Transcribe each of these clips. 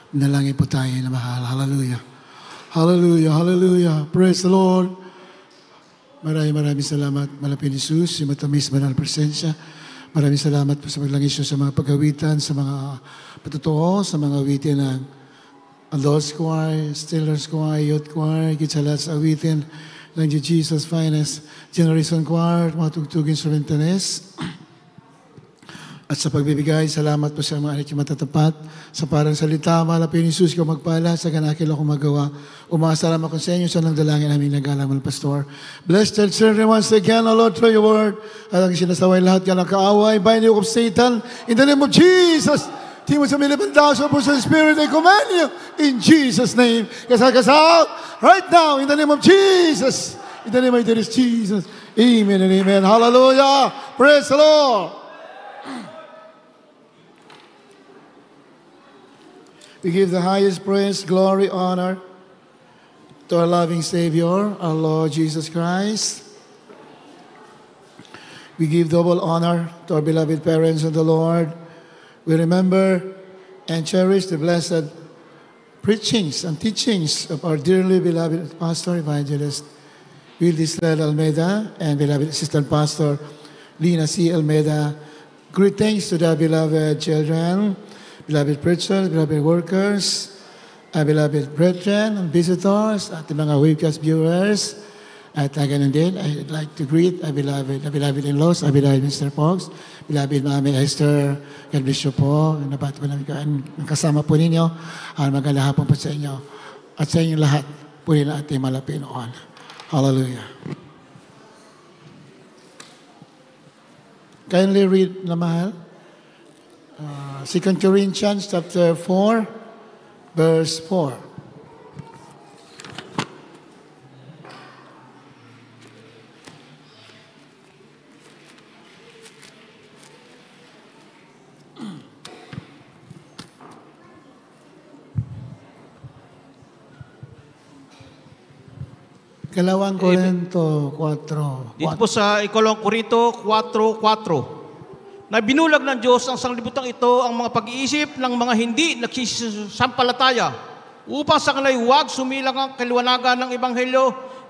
Nalangin po tayo na mahal. Hallelujah. Hallelujah. Hallelujah. Praise the Lord. Maraming salamat, Malapit Jesus, si matamis banal presensya. Maraming salamat po sa paglangis sa mga pagkawitan, sa mga patutuo, sa mga awitin ng Adults Choir, Stillers Choir, Youth Choir, kitsalat sa awitin ng Jesus Finest, Generation Choir, mga tugtugin instrumentalis. At sa pagbibigay, salamat po sa mga anak yung matatapat. Sa parang salita, Malapit Jesus, ko magpala, sa ganakil ako magawa. Umasalamat ko sa inyo, sa nang dalangin namin nag-alamal, Pastor. Bless the children once again, O Lord, through your word. At ang sinasaway lahat ka ng kaaway, bind you of Satan, in the name of Jesus. Timo sa milipan tao, sa puso ng Spirit, I command you, in Jesus' name. Kasal, right now, in the name of Jesus. In the name of Jesus. Amen and amen. Hallelujah. Praise the Lord. We give the highest praise, glory, honor to our loving Savior, our Lord Jesus Christ. We give double honor to our beloved parents in the Lord. We remember and cherish the blessed preachings and teachings of our dearly beloved Pastor Evangelist Wildy Sled Almeida and beloved Assistant Pastor Lina C. Almeida. Greetings to the beloved children, beloved preachers, beloved workers, beloved brethren and visitors, at mga webcast viewers. At ganun din, I'd like to greet our beloved in-laws, our beloved Mr. Fox, beloved Mami Esther, God bless you po. Nabat po namin kasama po ninyo. Magandang hapon po sa inyo. At sa inyo lahat po rin ating malapit noon. Hallelujah. Kindly read na mahal. 2 Corinthians chapter 4, verse 4. Kalawang Korinto 4. Dito po sa Ikalawang Korinto 4:4. Na binulag ng Diyos ang sanglibutang ito ang mga pag-iisip ng mga hindi nagsisampalataya upang sa kanila'y huwag sumilang ang kaliwanagan ng Ebanghelyo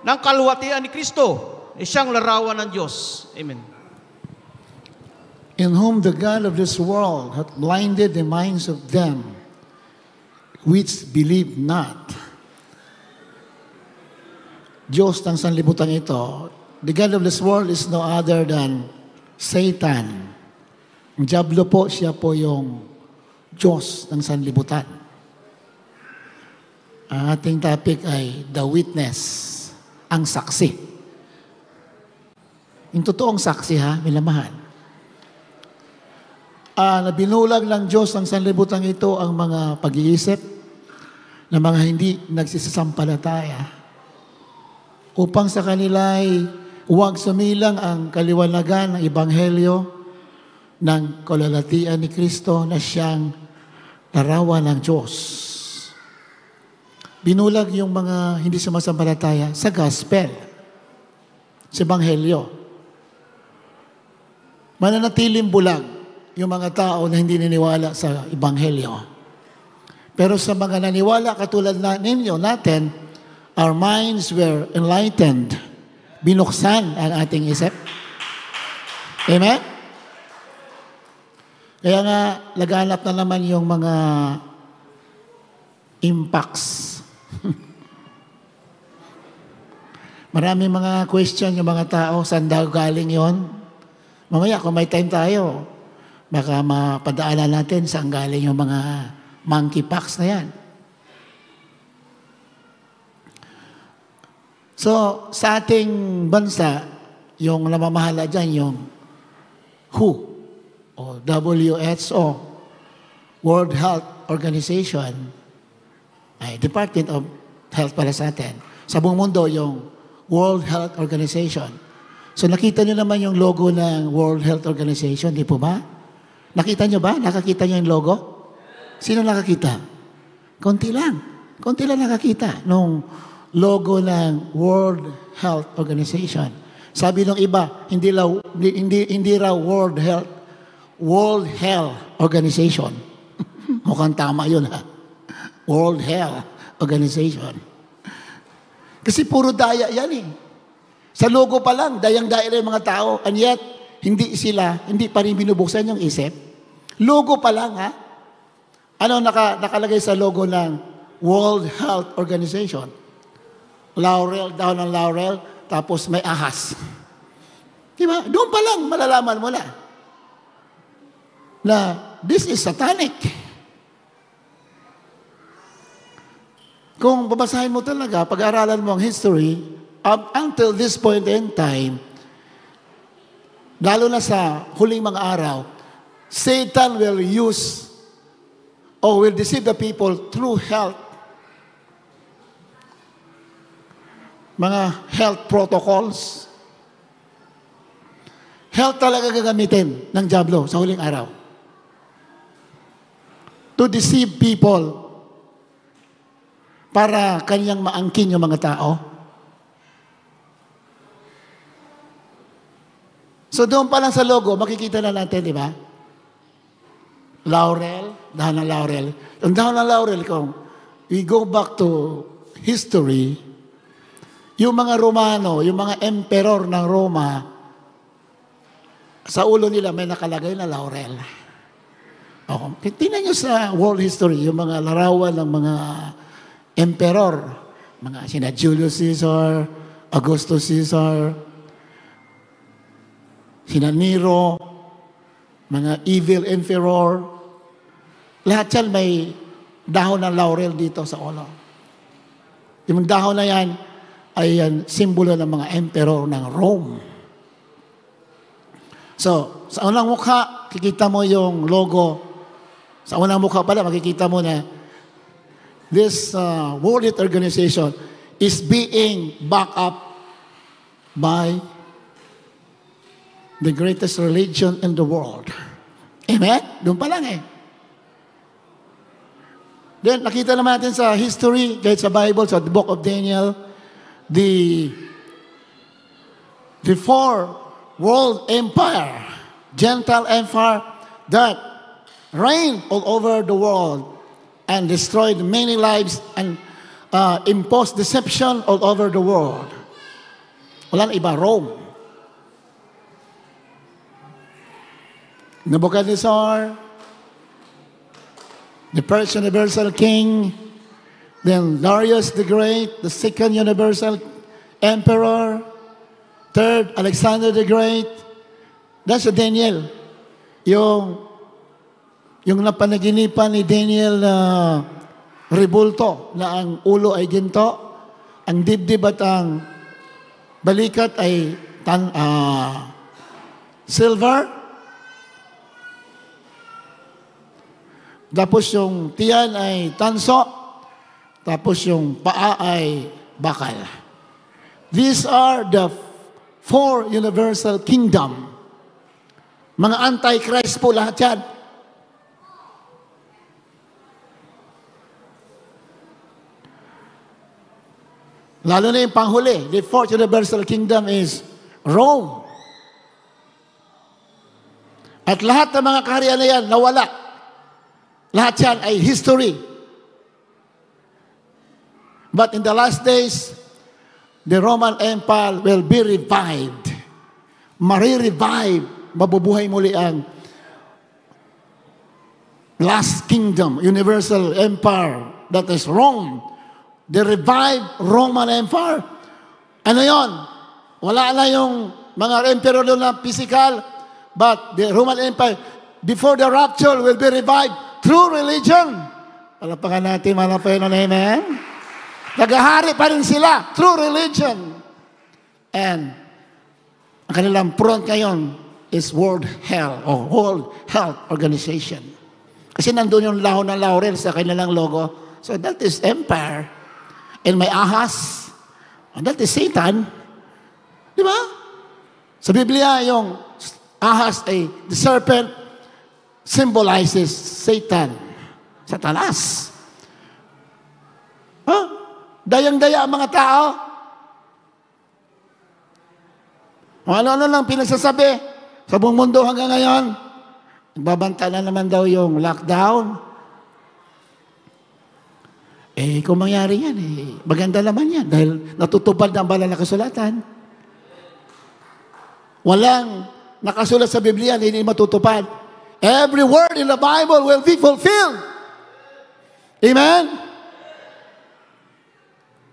ng kaluwatian ni Kristo, siyang larawan ng Diyos. Amen. In whom the God of this world hath blinded the minds of them which believe not. Diyos ng sanlibutan ito, the God of this world is no other than Satan. Ang Diablo po, siya po yung Diyos ng sanlibutan. Ang ating topic ay the witness, ang saksi. Yung totoong saksi ha, minamahal. Nabinulag ng Diyos ng sanlibutan ito ang mga pag-iisip ng mga hindi nagsisampalataya upang sa kanila'y huwag sumilang ang kaliwanagan ng Ebanghelyo ng kaluwalhatian ni Kristo na siyang larawan ng Diyos. Binulag yung mga hindi sumasampalataya sa gospel, sa Ebanghelyo. Mananatiling bulag yung mga tao na hindi niniwala sa Ebanghelyo. Pero sa mga naniwala katulad ninyo natin, our minds were enlightened. Binuksan ang ating isip. Amen? Kaya nga, laganap na naman yung mga impacts. Maraming mga question yung mga tao, saan daw galing yon? Mamaya, kung may time tayo, baka mapadaanan natin saan galing yung mga monkeypox na yan. So, sa ating bansa, yung namamahala dyan, yung WHO, o WHO, World Health Organization, ay Department of Health para sa atin. Sa buong mundo, yung World Health Organization. So nakita nyo naman yung logo ng World Health Organization, di po ba? Nakita nyo ba? Nakakita nyo yung logo? Sino nakakita? Konti lang. Konti lang nakakita nung logo ng World Health Organization. Sabi ng iba, hindi raw World Health Organization. Mukhang tama yun ha. World Health Organization. Kasi puro daya yan eh. Sa logo pa lang, dayang-daya yung mga tao, and yet, hindi pa rin binubuksan yung isip. Logo pa lang, ha? Ano nakalagay sa logo ng World Health Organization? Laurel, daw ng laurel, tapos may ahas. Diba? Doon pa lang, malalaman mo na this is satanic. Kung babasahin mo talaga, pag-aralan mo ang history, up until this point in time, lalo na sa huling mga araw, Satan will use or will deceive the people through health, mga health protocols. Health talaga gagamitin ng dyablo sa huling araw. To deceive people para kanyang maangkin yung mga tao. So doon pa lang sa logo, makikita na natin, di ba? Laurel, dahon ng laurel. Yung dahon ng laurel, kung we go back to history, yung mga Romano, yung mga emperor ng Roma, sa ulo nila may nakalagay na laurel. Tingnan nyo sa world history, yung mga larawan ng mga emperor, mga sina Julius Caesar, Augustus Caesar, sina Nero, mga evil emperor, lahat yan may dahon ng laurel dito sa ulo. Yung dahon na yan ay simbolo ng mga emperor ng Rome. So, sa unang mukha, kikita mo yung logo. Sa unang mukha pala, makikita mo na this World Health Organization is being backed up by the greatest religion in the world. Amen? Doon pa lang eh. Then, nakita naman natin sa history, kahit sa Bible, sa the book of Daniel, the four world empire, Gentile empire, that reigned all over the world and destroyed many lives and imposed deception all over the world. Walang iba, Rome. Nebuchadnezzar, the first universal king, then Darius the Great, the second universal emperor, third, Alexander the Great. That's Daniel. Yung napanaginipan ni Daniel na rebulto, na ang ulo ay ginto, ang dibdib at ang balikat ay silver, tapos yung tiyan ay tanso, tapos yung paa ay bakal. These are the four universal kingdom. Mga anti-Christ po lahat yan. Lalo na yung panghuli. The fourth universal kingdom is Rome. At lahat ng mga kaharian na yan, nawala. Lahat yan ay history. But in the last days, the Roman Empire will be revived. Marirevive. Mabubuhay muli ang last kingdom, universal empire, that is Rome. The revived Roman Empire. Ano yon? Wala na yung mga emperor doon na physical, but the Roman Empire, before the rapture, will be revived through religion. Palapakan natin, mga Panginoon, amen? Nagahari pa rin sila through religion. And ang kanilang front ngayon is World Health or World Health Organization. Kasi nandun yung lahon ng laurel sa kanilang logo. So that is empire. And may ahas. And that is Satan. Di ba? Sa Biblia, yung ahas ay the serpent symbolizes Satan. Satanas. Huh? Dayang-daya ang mga tao. Ano-ano lang pinagsasabi sa buong mundo hanggang ngayon. Nagbabanta na naman daw yung lockdown. Kung mangyari yan, maganda naman yan dahil natutupad na ang banal na kasulatan. Walang nakasulat sa Biblia na hindi matutupad. Every word in the Bible will be fulfilled. Amen?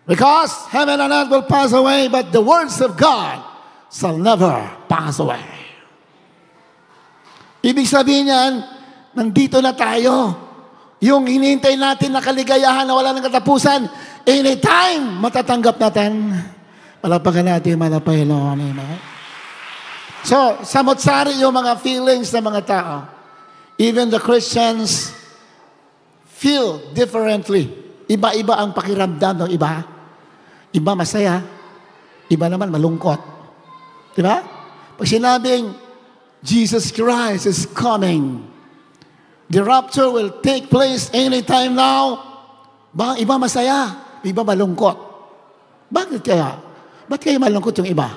Because heaven and earth will pass away, but the words of God shall never pass away. Ibig sabihin yan, nandito na tayo. Yung hinihintay natin na kaligayahan na wala nang katapusan, anytime matatanggap natin. Palapakan natin, Panginoon. Amen. So, samot-sari yung mga feelings ng mga tao. Even the Christians feel differently. Iba-iba ang pakiramdam ng iba. Iba masaya, iba naman malungkot. Diba? Pag sinabing, Jesus Christ is coming, the rapture will take place anytime now. Iba masaya, iba malungkot. Bakit kaya? Ba't kaya malungkot yung iba?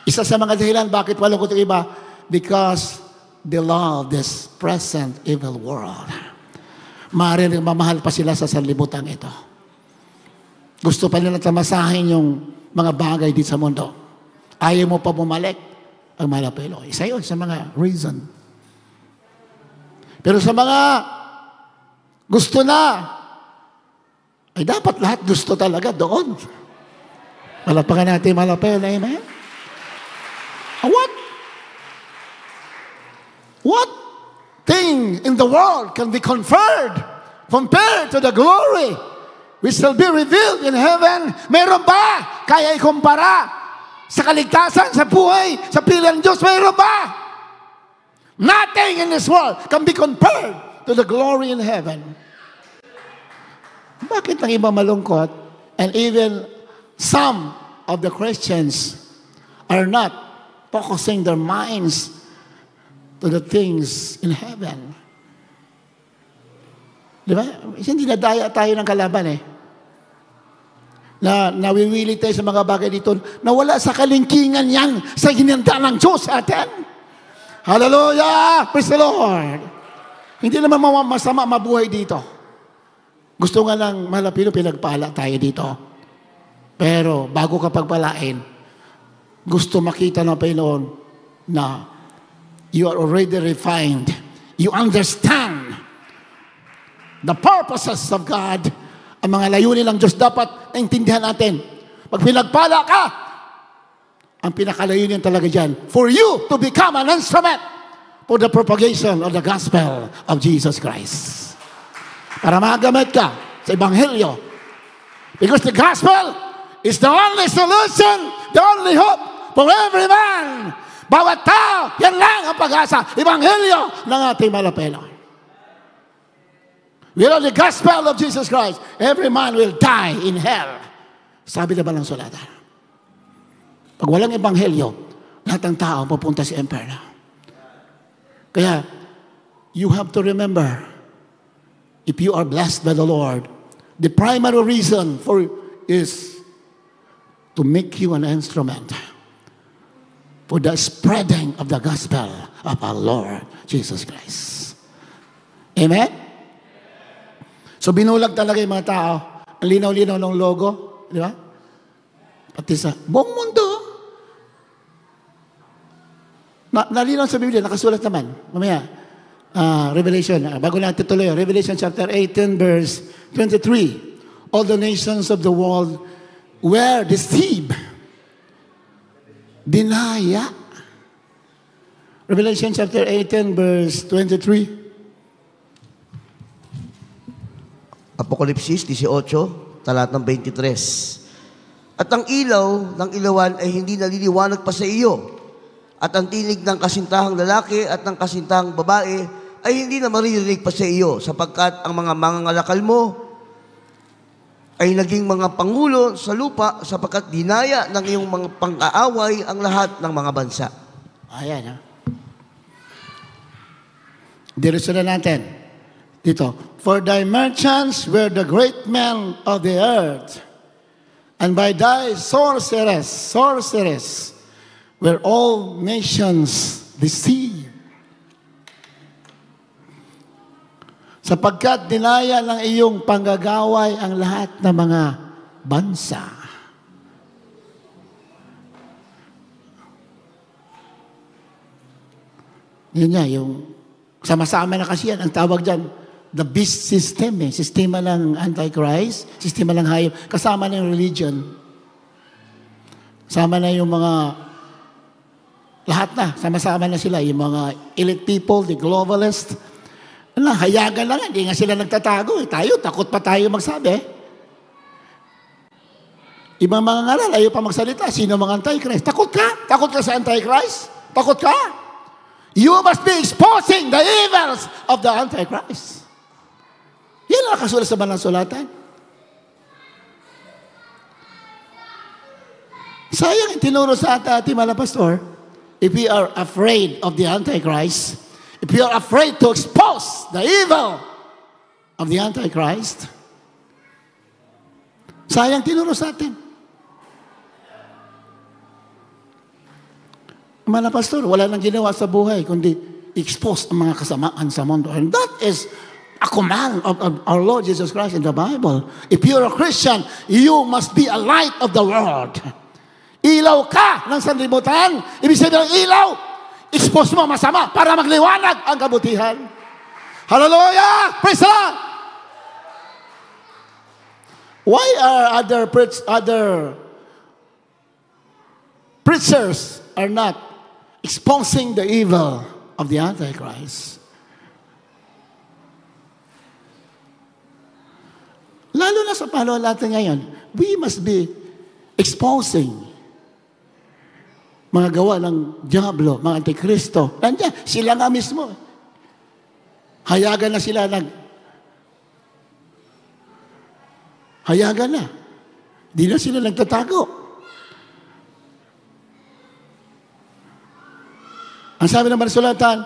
Isa sa mga dahilan bakit malungkot yung iba, because they love this present evil world. Maaaring mamahal pa sila sa sanlibutan ito. Gusto pa nila tamasahin yung mga bagay dito sa mundo. Ayaw mo pa bumalik ang malapelo. Isa yun sa mga reason. Pero sa mga gusto na, ay dapat lahat gusto talaga doon. Malapakan natin malapelo. Amen? What thing in the world can be compared to the glory which shall be revealed in heaven? Meron ba kaya ikumpara sa kaligtasan, sa buhay, sa pilihan ng Diyos? Meron ba? Nothing in this world can be compared to the glory in heaven. Bakit ang iba malungkot? And even some of the Christians are not focusing their minds to the things in heaven. Di ba? Hindi nadaya tayo ng kalaban na nawiwili tayo sa mga bagay dito na wala sa kalingkingan yan sa hinanda ng Diyos sa atin. Hallelujah! Praise the Lord! Hindi naman masama mabuhay dito. Gusto nga lang malapilo pinagpala tayo dito. Pero bago ka pagpalain, gusto makita ng Panginoon na you are already refined. You understand the purposes of God. Ang mga layunin ng Diyos dapat naintindihan natin. Pag pinagpala ka, ang pinakalayunin talaga dyan, for you to become an instrument for the propagation of the gospel of Jesus Christ. Para magamit ka sa Ebanghelyo. Because the gospel is the only solution, the only hope for every man. Bawat tao, yan lang ang pag-asa. Ebanghelyo ng ating malapelo. Without the gospel of Jesus Christ, every man will die in hell. Sabi na ba ng sulatan? Pag walang ebanghelyo, lahat ng tao pupunta sa impyerno. Kaya, you have to remember, if you are blessed by the Lord, the primary reason for is to make you an instrument for the spreading of the gospel of our Lord Jesus Christ. Amen? So binulag talaga yung mga tao. Ang linaw-linaw ng logo. Di ba? Pati sa buong mundo. Nalinaw sa Biblia, nakasulat naman. Mamaya, Revelation, bago natin tuloy, Revelation chapter 18, verse 23. All the nations of the world were deceived. Dinaya. Revelation chapter 18, verse 23. Apokalipsis 18, talatang 23. At ang ilaw ng ilawan ay hindi naliliwanag pa sa iyo. At ang tinig ng kasintahang lalaki at ng kasintahang babae ay hindi na maririnig pa sa iyo, sapagkat ang mga mangangalakal mo ay naging mga pangulo sa lupa, sapagkat dinaya ng iyong mga pang-aaway ang lahat ng mga bansa. Ayan, ha? Diretso na natin. Dito, for thy merchants were the great men of the earth, and by thy sorcerers were all nations deceived. sapagkat dinaya ng iyong panggagaway ang lahat ng mga bansa. Yun nga, yung sama-sama na kasi yan, ang tawag dyan, the beast system sistema ng Antichrist, sistema ng hayop, kasama na yung religion. Sama na yung mga, lahat na, sama-sama na sila, yung mga elite people, the globalist, hayagan lang, hindi nga sila nagtatago. Tayo, takot pa tayo magsabi. Ibang mga ngaral, ayaw pa magsalita. Sino mga Antichrist? Takot ka? Takot ka sa Antichrist? Takot ka? You must be exposing the evils of the Antichrist. Yan ang nakasulat sa Banal Sulatan. Sayang itinuro sa ating mga pastor, if we are afraid of the Antichrist, if we are afraid to expose the evil of the Antichrist, sayang tinuro sa atin. Mga pastor, wala nang ginawa sa buhay kundi expose ang mga kasamaan sa mundo. And that is a command of our Lord Jesus Christ in the Bible. If you're a Christian, you must be a light of the world. Ilaw ka ng sanlibutan. Ibig sabihin ng ilaw, expose mo masama para magliwanag ang kabutihan. Hallelujah! Praise the Lord! Why are other preachers are not exposing the evil of the Antichrist? Lalo na sa panahon natin ngayon, we must be exposing mga gawa ng Diablo, mga Antikristo. Nandiyan, sila nga mismo. Hayagan na sila hayagan na. Di na sila nagtatago. Ang sabi ng Sulatan,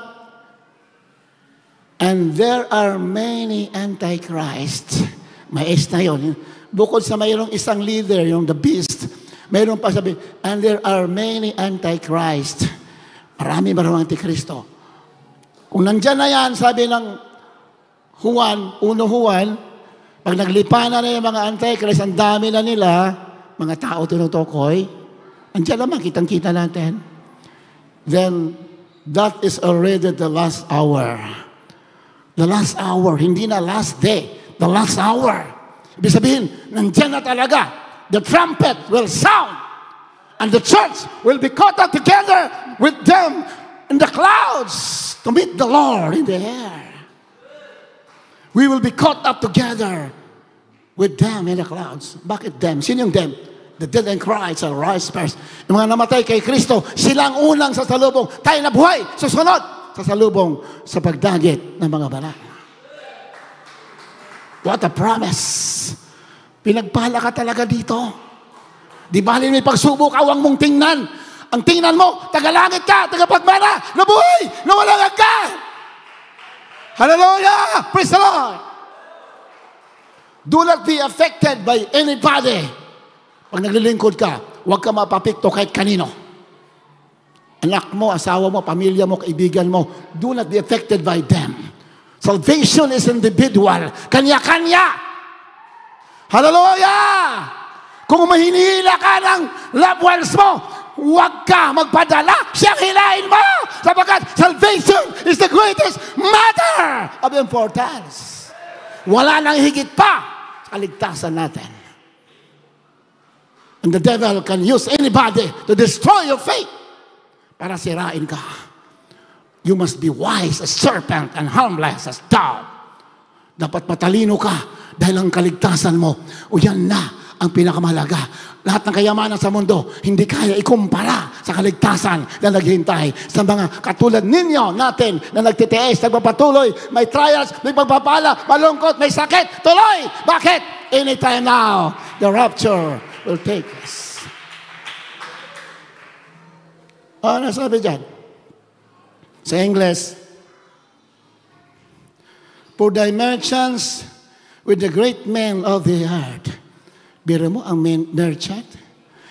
and there are many Antichrist. May S na yun. Bukod sa mayroong isang leader, yung the beast, mayroon pa sabi, and there are many Antichrist. Marami Antikristo. Kung nandyan na yan, sabi ng Juan, pag naglipanan na yung mga Antichrist, ang dami na nila, mga tao tinutukoy, andyan naman, kitang-kita natin. Then, that is already the last hour. The last hour, hindi na last day. The last hour. Ibig sabihin, nandyan na talaga. The trumpet will sound. And the church will be caught up together with them in the clouds to meet the Lord in the air. We will be caught up together with them in the clouds. Bakit them? Sino yung them? The dead in Christ shall rise first. Yung mga namatay kay Kristo, silang unang sasalubong. Tayo na buhay, susunod, sasalubong sa pagdagit ng mga banal. What a promise. Pinagpala ka talaga dito. Di ba may pagsubok, awang mong tingnan. Ang tingnan mo, tagalangit ka, tagapagmana, nabuhay, nawalangan ka. Hallelujah! Praise the Lord! Do not be affected by anybody. Pag naglilingkod ka, huwag ka mapapikto kahit kanino. Anak mo, asawa mo, pamilya mo, kaibigan mo, do not be affected by them. Salvation is individual. Kanya-kanya. Hallelujah! Kung mahinihila ka ng loved ones mo, huwag ka magpadala. Siyang hilahin mo. Sapagkat salvation is the greatest matter of importance. Wala nang higit pa sa kaligtasan natin. And the devil can use anybody to destroy your faith para sirain ka. You must be wise as serpent and harmless as dove. Dapat matalino ka dahil ang kaligtasan mo, o yan na ang pinakamahalaga. Lahat ng kayamanan sa mundo, hindi kaya ikumpara sa kaligtasan na naghihintay sa mga katulad ninyo natin na nagtitiis, nagpapatuloy, may trials, may pagpapala, malungkot, may sakit, tuloy. Bakit? Anytime now, the rapture will take us. Ano sabi dyan? Sa English, for thy merchants with the great men of the earth. Biro mo ang merchant,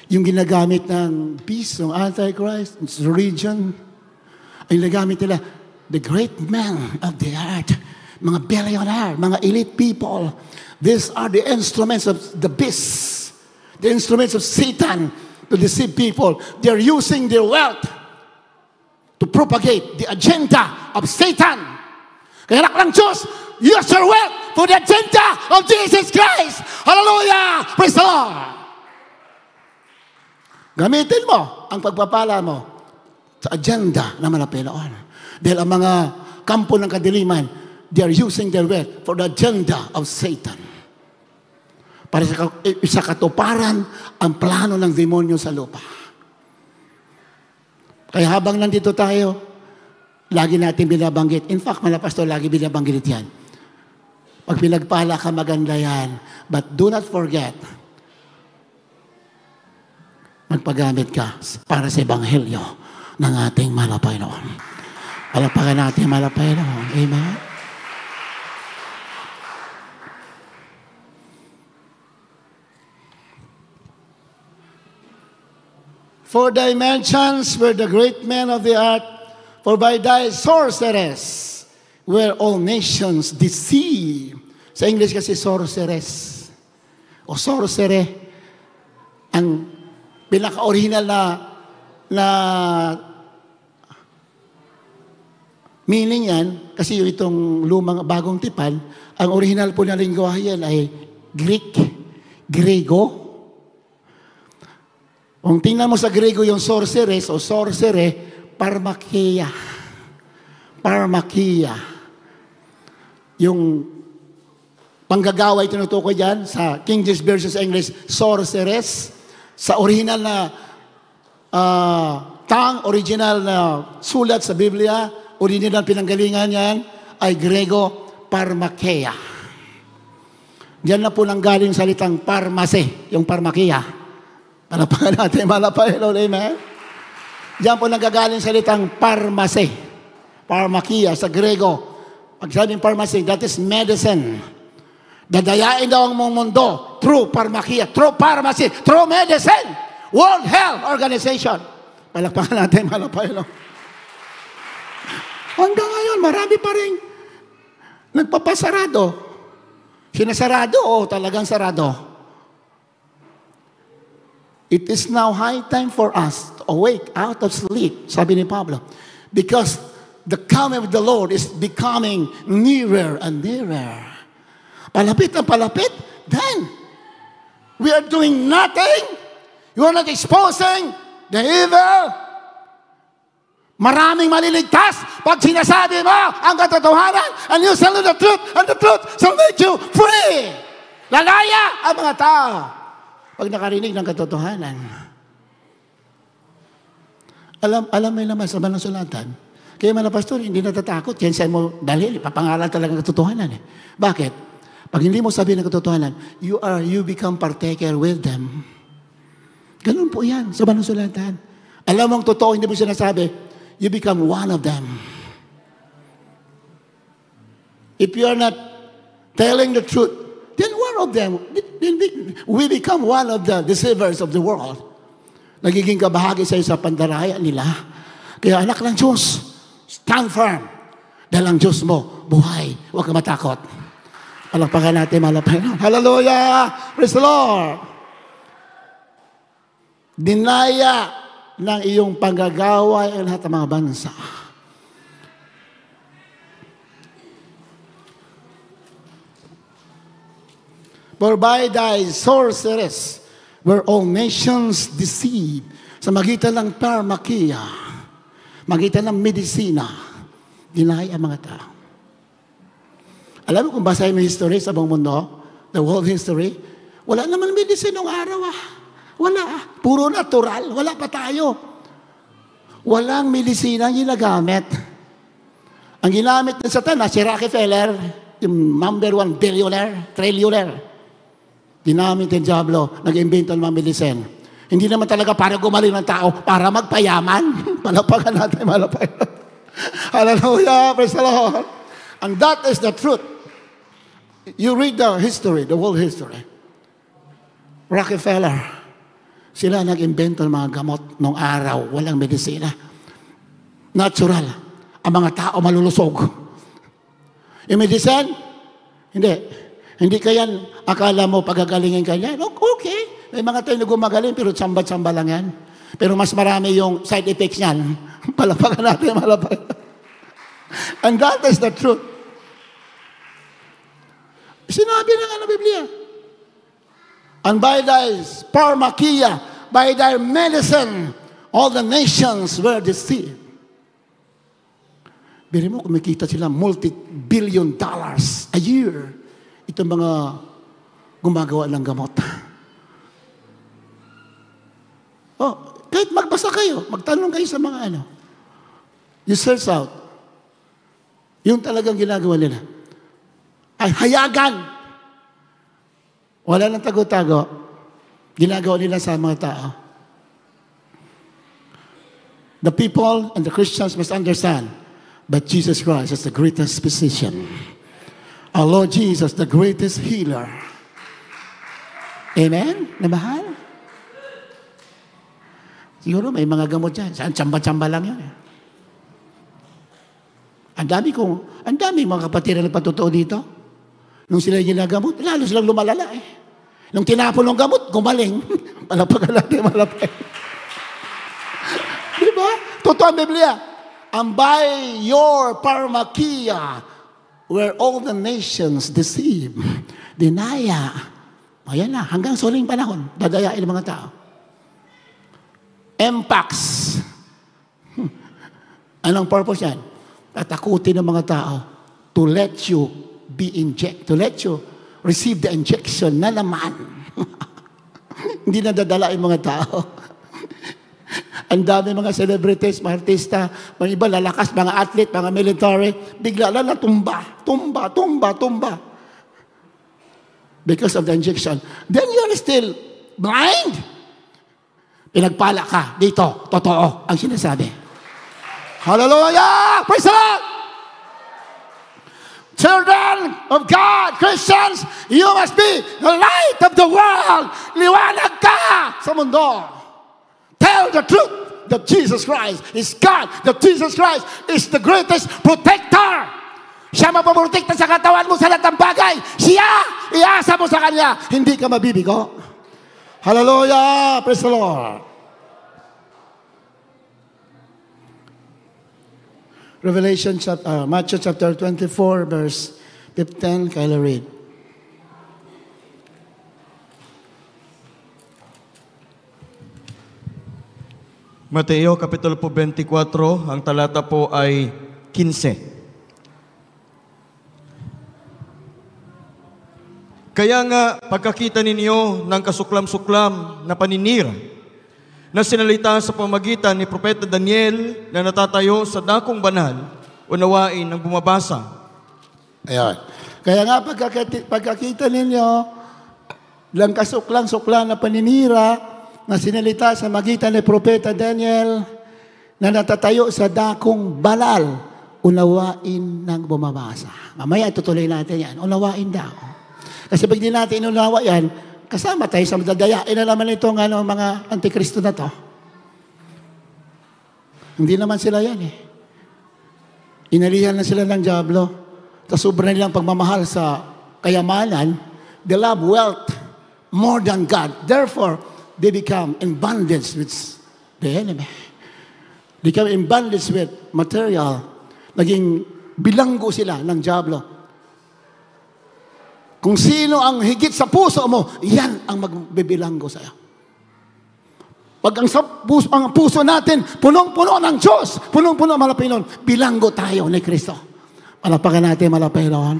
yung ginagamit ng beast, ng Antichrist, religion, ay ginagamit nila, the great men of the earth. mga billionaire, mga elite people. These are the instruments of the beast, the instruments of Satan to deceive people. They're using their wealth to propagate the agenda of Satan. Kaya anak ng Diyos, use your wealth for the agenda of Jesus Christ. Hallelujah! Praise the Lord! Gamitin mo ang pagpapala mo sa agenda na malapinoon. Dahil ang mga kampo ng kadiliman, they are using their wealth for the agenda of Satan. Para sa katuparan ang plano ng demonyo sa lupa. Kaya habang nandito tayo, lagi natin binabanggit. In fact, mga pastor, lagi binabanggit yan. Pag pinagpala ka, maganda yan. But do not forget, magpagamit ka para sa ebanghelyo ng ating malapay noon. Palapakan natin malapay noon. Amen? For thy mentions were the great men of the earth, for by thy sorceress were all nations deceived. Sa English kasi sorceress o sorcerer. Ang pinaka-original na meaning yan, kasi yung itong lumang bagong tipan, ang original po na lingwahe yan ay Greek, Grego. Kung tingnan mo sa Grego yung sorceress o sorcerer, parmakia. Parmakia. Yung panggagawa tinutukoy dyan sa King James versus English, sorceress. Sa original na original na sulat sa Biblia, original pinanggalingan yan, ay Grego, parmakia. Diyan na po nanggaling salitang parmase, yung parmakia. Palapakan natin, malapay, Lord, amen? Diyan po nagagaling salitang parmase, parmakia sa Grego. Pag sabing parmase, that is medicine. Dadayain daw ang mong mundo through parmakia, through pharmacy, through medicine. World Health Organization. Palakpakan natin, malapay, Lord. Hanggang ngayon, marami pa rin nagpapasarado. Sinasarado o talagang sarado? It is now high time for us to awake out of sleep, sabi ni Pablo. Because the coming of the Lord is becoming nearer and nearer. Palapit ang palapit, then we are doing nothing. You are not exposing the evil. Maraming maliligtas pag sinasabi mo ang katotohanan, and you shall know the truth, and the truth shall make you free. Lalaya ang mga tao pag nakarinig ng katotohanan. Alam mo naman sa banang sulatan, kaya mga pastor, hindi natatakot. Yan saan mo dahil, ipapangalan talaga ng katotohanan. Bakit? Pag hindi mo sabihin ng katotohanan, you become partaker with them. Ganun po yan sa banang sulatan. Alam mong totoo, hindi mo sinasabi, you become one of them. If you are not telling the truth, then one of them, we become one of the deceivers of the world. Nagiging kabahagi sa pandaraya nila. Kaya anak ng Diyos, stand firm. Dahil ang Diyos mo, buhay. Huwag ka matakot. Palakpakan natin, malapay. Hallelujah! Praise the Lord! Dinaya ng iyong panggagawa ay lahat ng mga bansa. For by thy sorceress were all nations deceived. Sa magitan ng parmakia, magitan ng medisina, dinaya ang mga tao. Alam mo kung basahin mo history sa buong mundo, the world history, wala naman medicine nung araw Wala. Puro natural. Wala pa tayo. Walang medisina ang ginagamit. Ang ginamit ng Satanas, si Rockefeller, yung number 1 billionaire, trillionaire, ginamit ng Diablo, nag-invento ng mga medicine. Hindi naman talaga para gumaling ng tao, para magpayaman. Palapakan natin, malapakan. Hallelujah, praise the Lord. And that is the truth. You read the history, the world history. Rockefeller, sila nag-invento ng mga gamot nung araw, walang medisina. Natural. Ang mga tao malulusog. Yung medicine? Hindi. Hindi ka yan, akala mo pagagalingin ka yan. Okay. May mga tayo na gumagaling, pero tsamba-tsamba lang yan. Pero mas marami yung side effects niyan. Palapakan natin, malapakan. And that is the truth. Sinabi na nga ng Biblia. And by thy pharmakia, by thy medicine, all the nations were deceived. Biri mo, kumikita sila multi-billion dollars a year. Itong mga gumagawa ng gamot. Kahit magbasa kayo, magtanong kayo sa mga ano. You search out. Yung talagang ginagawa nila. Ay, hayagan. Wala nang tago-tago. Ginagawa nila sa mga tao. The people and the Christians must understand that Jesus Christ is the greatest physician. Our Lord Jesus, the greatest healer. Amen? Na mahal? Siguro may mga gamot dyan. Saan? Tsamba-tsamba lang yan. Ang dami mga kapatid na nagpatotoo dito. Nung sila ginagamot, lalo silang lumalala eh. Nung tinapon ng gamot, gumaling. Malapagan natin, malapag. Diba? Totoo ang Biblia. And by your pharmakia were all the nations deceived. Dinaya. Ayan na, hanggang suling panahon, dadayain ng mga tao. Mpox. Anong purpose yan? Tatakutin ng mga tao to let you to let you receive the injection na naman. Hindi na dadala yung mga tao. Ang dami mga celebrities, mga artista, mga iba lalakas, mga athlete, mga military, bigla lang tumba. Because of the injection. Then you're still blind. Pinagpala ka dito. Totoo ang sinasabi. Hallelujah! Praise the Lord! Children of God, Christians, you must be the light of the world. Liwanag ka sa mundo. Tell the truth that Jesus Christ is God, that Jesus Christ is the greatest protector. Siya mapaprotekta sa katawan mo sa lahat ng bagay. Siya, iasa mo sa Kanya. Hindi ka mabibigo. Hallelujah! Praise the Lord. Matthew chapter 24, verse 15, Kyla read. Mateo Kapitulo po 24, ang talata po ay 15. Kaya nga, pagkakita ninyo ng kasuklam-suklam na paninira na sinalita sa pamagitan ni Propeta Daniel na natatayo sa dakong banal, unawain ang bumabasa. Ayan. Kaya nga, pagkakita ninyo ng kasuklam-suklam na paninira na sinalita sa magitan ni Propeta Daniel na natatayo sa dakong banal, unawain ng bumabasa. Mamaya tutuloy natin yan. Unawain daw. Kasi pag di natin inunawa yan, kasama tayo sa madadayain na naman itong mga antikristo na to. Hindi naman sila yan eh. Inalihan na sila ng diablo. Tapos sobra nilang pagmamahal sa kayamanan. They love wealth more than God. Therefore, they become in bondage with the enemy. They become in bondage with material. Naging bilanggo sila ng diablo. Kung sino ang higit sa puso mo, yan ang magbibilanggo sa'yo. Pag ang puso natin, punong-puno ng Diyos, punong-puno ng Panginoon, bilanggo tayo ni Kristo. Malapakan natin, Panginoon.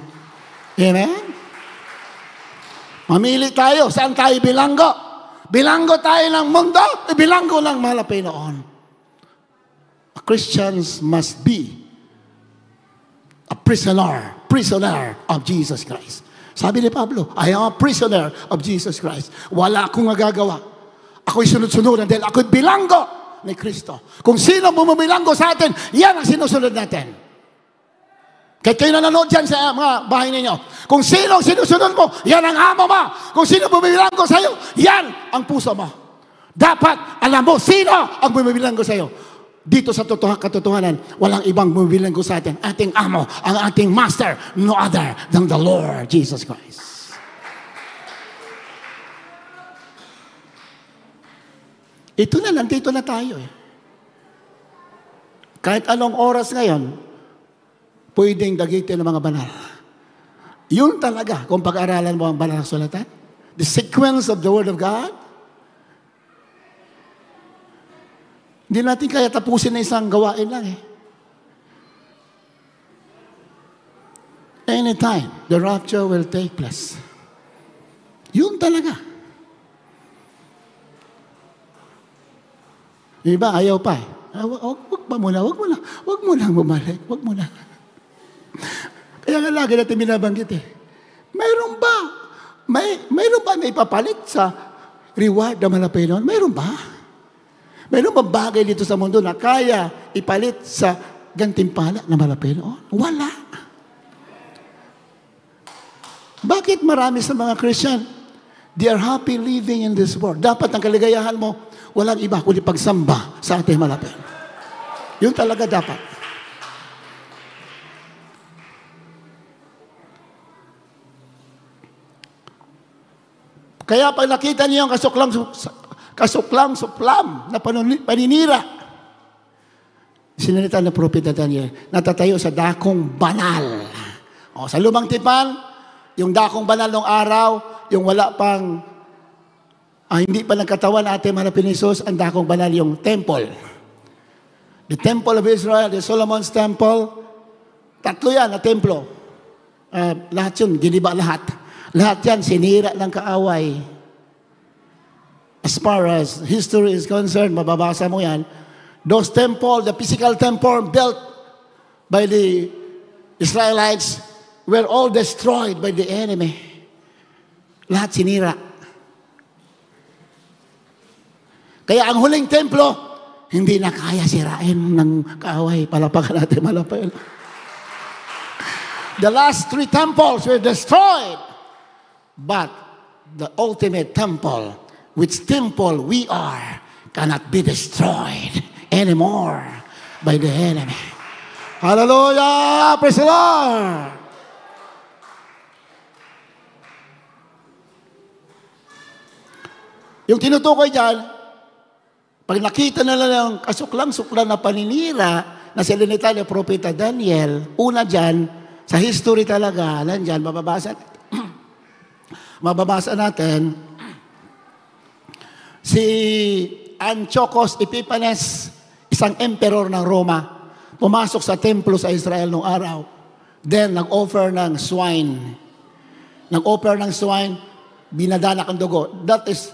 Amen? Mamili tayo, saan tayo bilanggo? Bilanggo tayo ng mundo, bilanggo ng Panginoon. Christians must be a prisoner of Jesus Christ. Sabi ni Pablo, I am a prisoner of Jesus Christ. Wala akong magagawa. Ako'y sunod-sunuran dahil ako'y bilanggo ni Kristo. Kung sino bumabilanggo sa atin, yan ang sinusunod natin. Kahit kayo nanonood dyan sa mga bahay ninyo. Kung sino ang sinusunod mo, yan ang amo mo. Kung sino bumabilanggo sa iyo, yan ang puso mo. Dapat alam mo sino ang bumabilanggo sa iyo. dito sa katotohanan, walang ibang bumibilang ko sa atin. Ating amo, ang ating master, no other than the Lord Jesus Christ. Ito na, nandito na tayo eh. Kahit anong oras ngayon, pwedeng dagitin ng mga banal. Yun talaga, kung pag-aralan mo ang banal na sulatan, the sequence of the Word of God, hindi natin kaya tapusin na isang gawain lang eh. Anytime, the rapture will take place. Yun talaga. Iba, ayaw pa eh. Wag mo lang bumalik. Wag mo lang. Kaya nga lagi natin binabanggit eh. Mayroon ba? Mayroon ba na ipapalit sa reward na malapit noon? Mayroon ba? Mayroon ba bagay dito sa mundo na kaya ipalit sa gantimpala na malapit noon? Wala. Bakit marami sa mga Christian, they are happy living in this world? Dapat ang kaligayahan mo, walang iba kundi pagsamba sa ating malapit. Yun talaga dapat. Kaya pag nakita niyo yung kasuklam-suklam na paninira, sinalita ng propeta Daniel, natatayo sa dakong banal. O, sa lumang tipan, yung dakong banal ng araw, yung wala pang, hindi pa nagkatawan ating mga pinisos, ang dakong banal yung temple. The temple of Israel, the Solomon's temple, tatlo yan na templo. Lahat yun, giniba lahat. Lahat yan, sinira ng kaaway. As far as history is concerned, mababasa mo yan, those temple, the physical temple built by the Israelites were all destroyed by the enemy. Lahat sinira. Kaya ang huling templo, hindi na kaya sirain ng kaaway. Palapakan natin malapil. The last 3 temples were destroyed. But the ultimate temple, which temple we are, cannot be destroyed anymore by the enemy. Hallelujah! Praise the Lord! Yung tinutukoy dyan, pag nakita na lang yung kasuklang-suklang na paninira na silinita ni Propeta Daniel, una dyan, sa history talaga, nandyan, mababasa natin, si Antiochus Epiphanes, isang emperor ng Roma, pumasok sa templo sa Israel noong araw. Then, nag-offer ng swine. Nag-offer ng swine, binadanak ang dugo. That is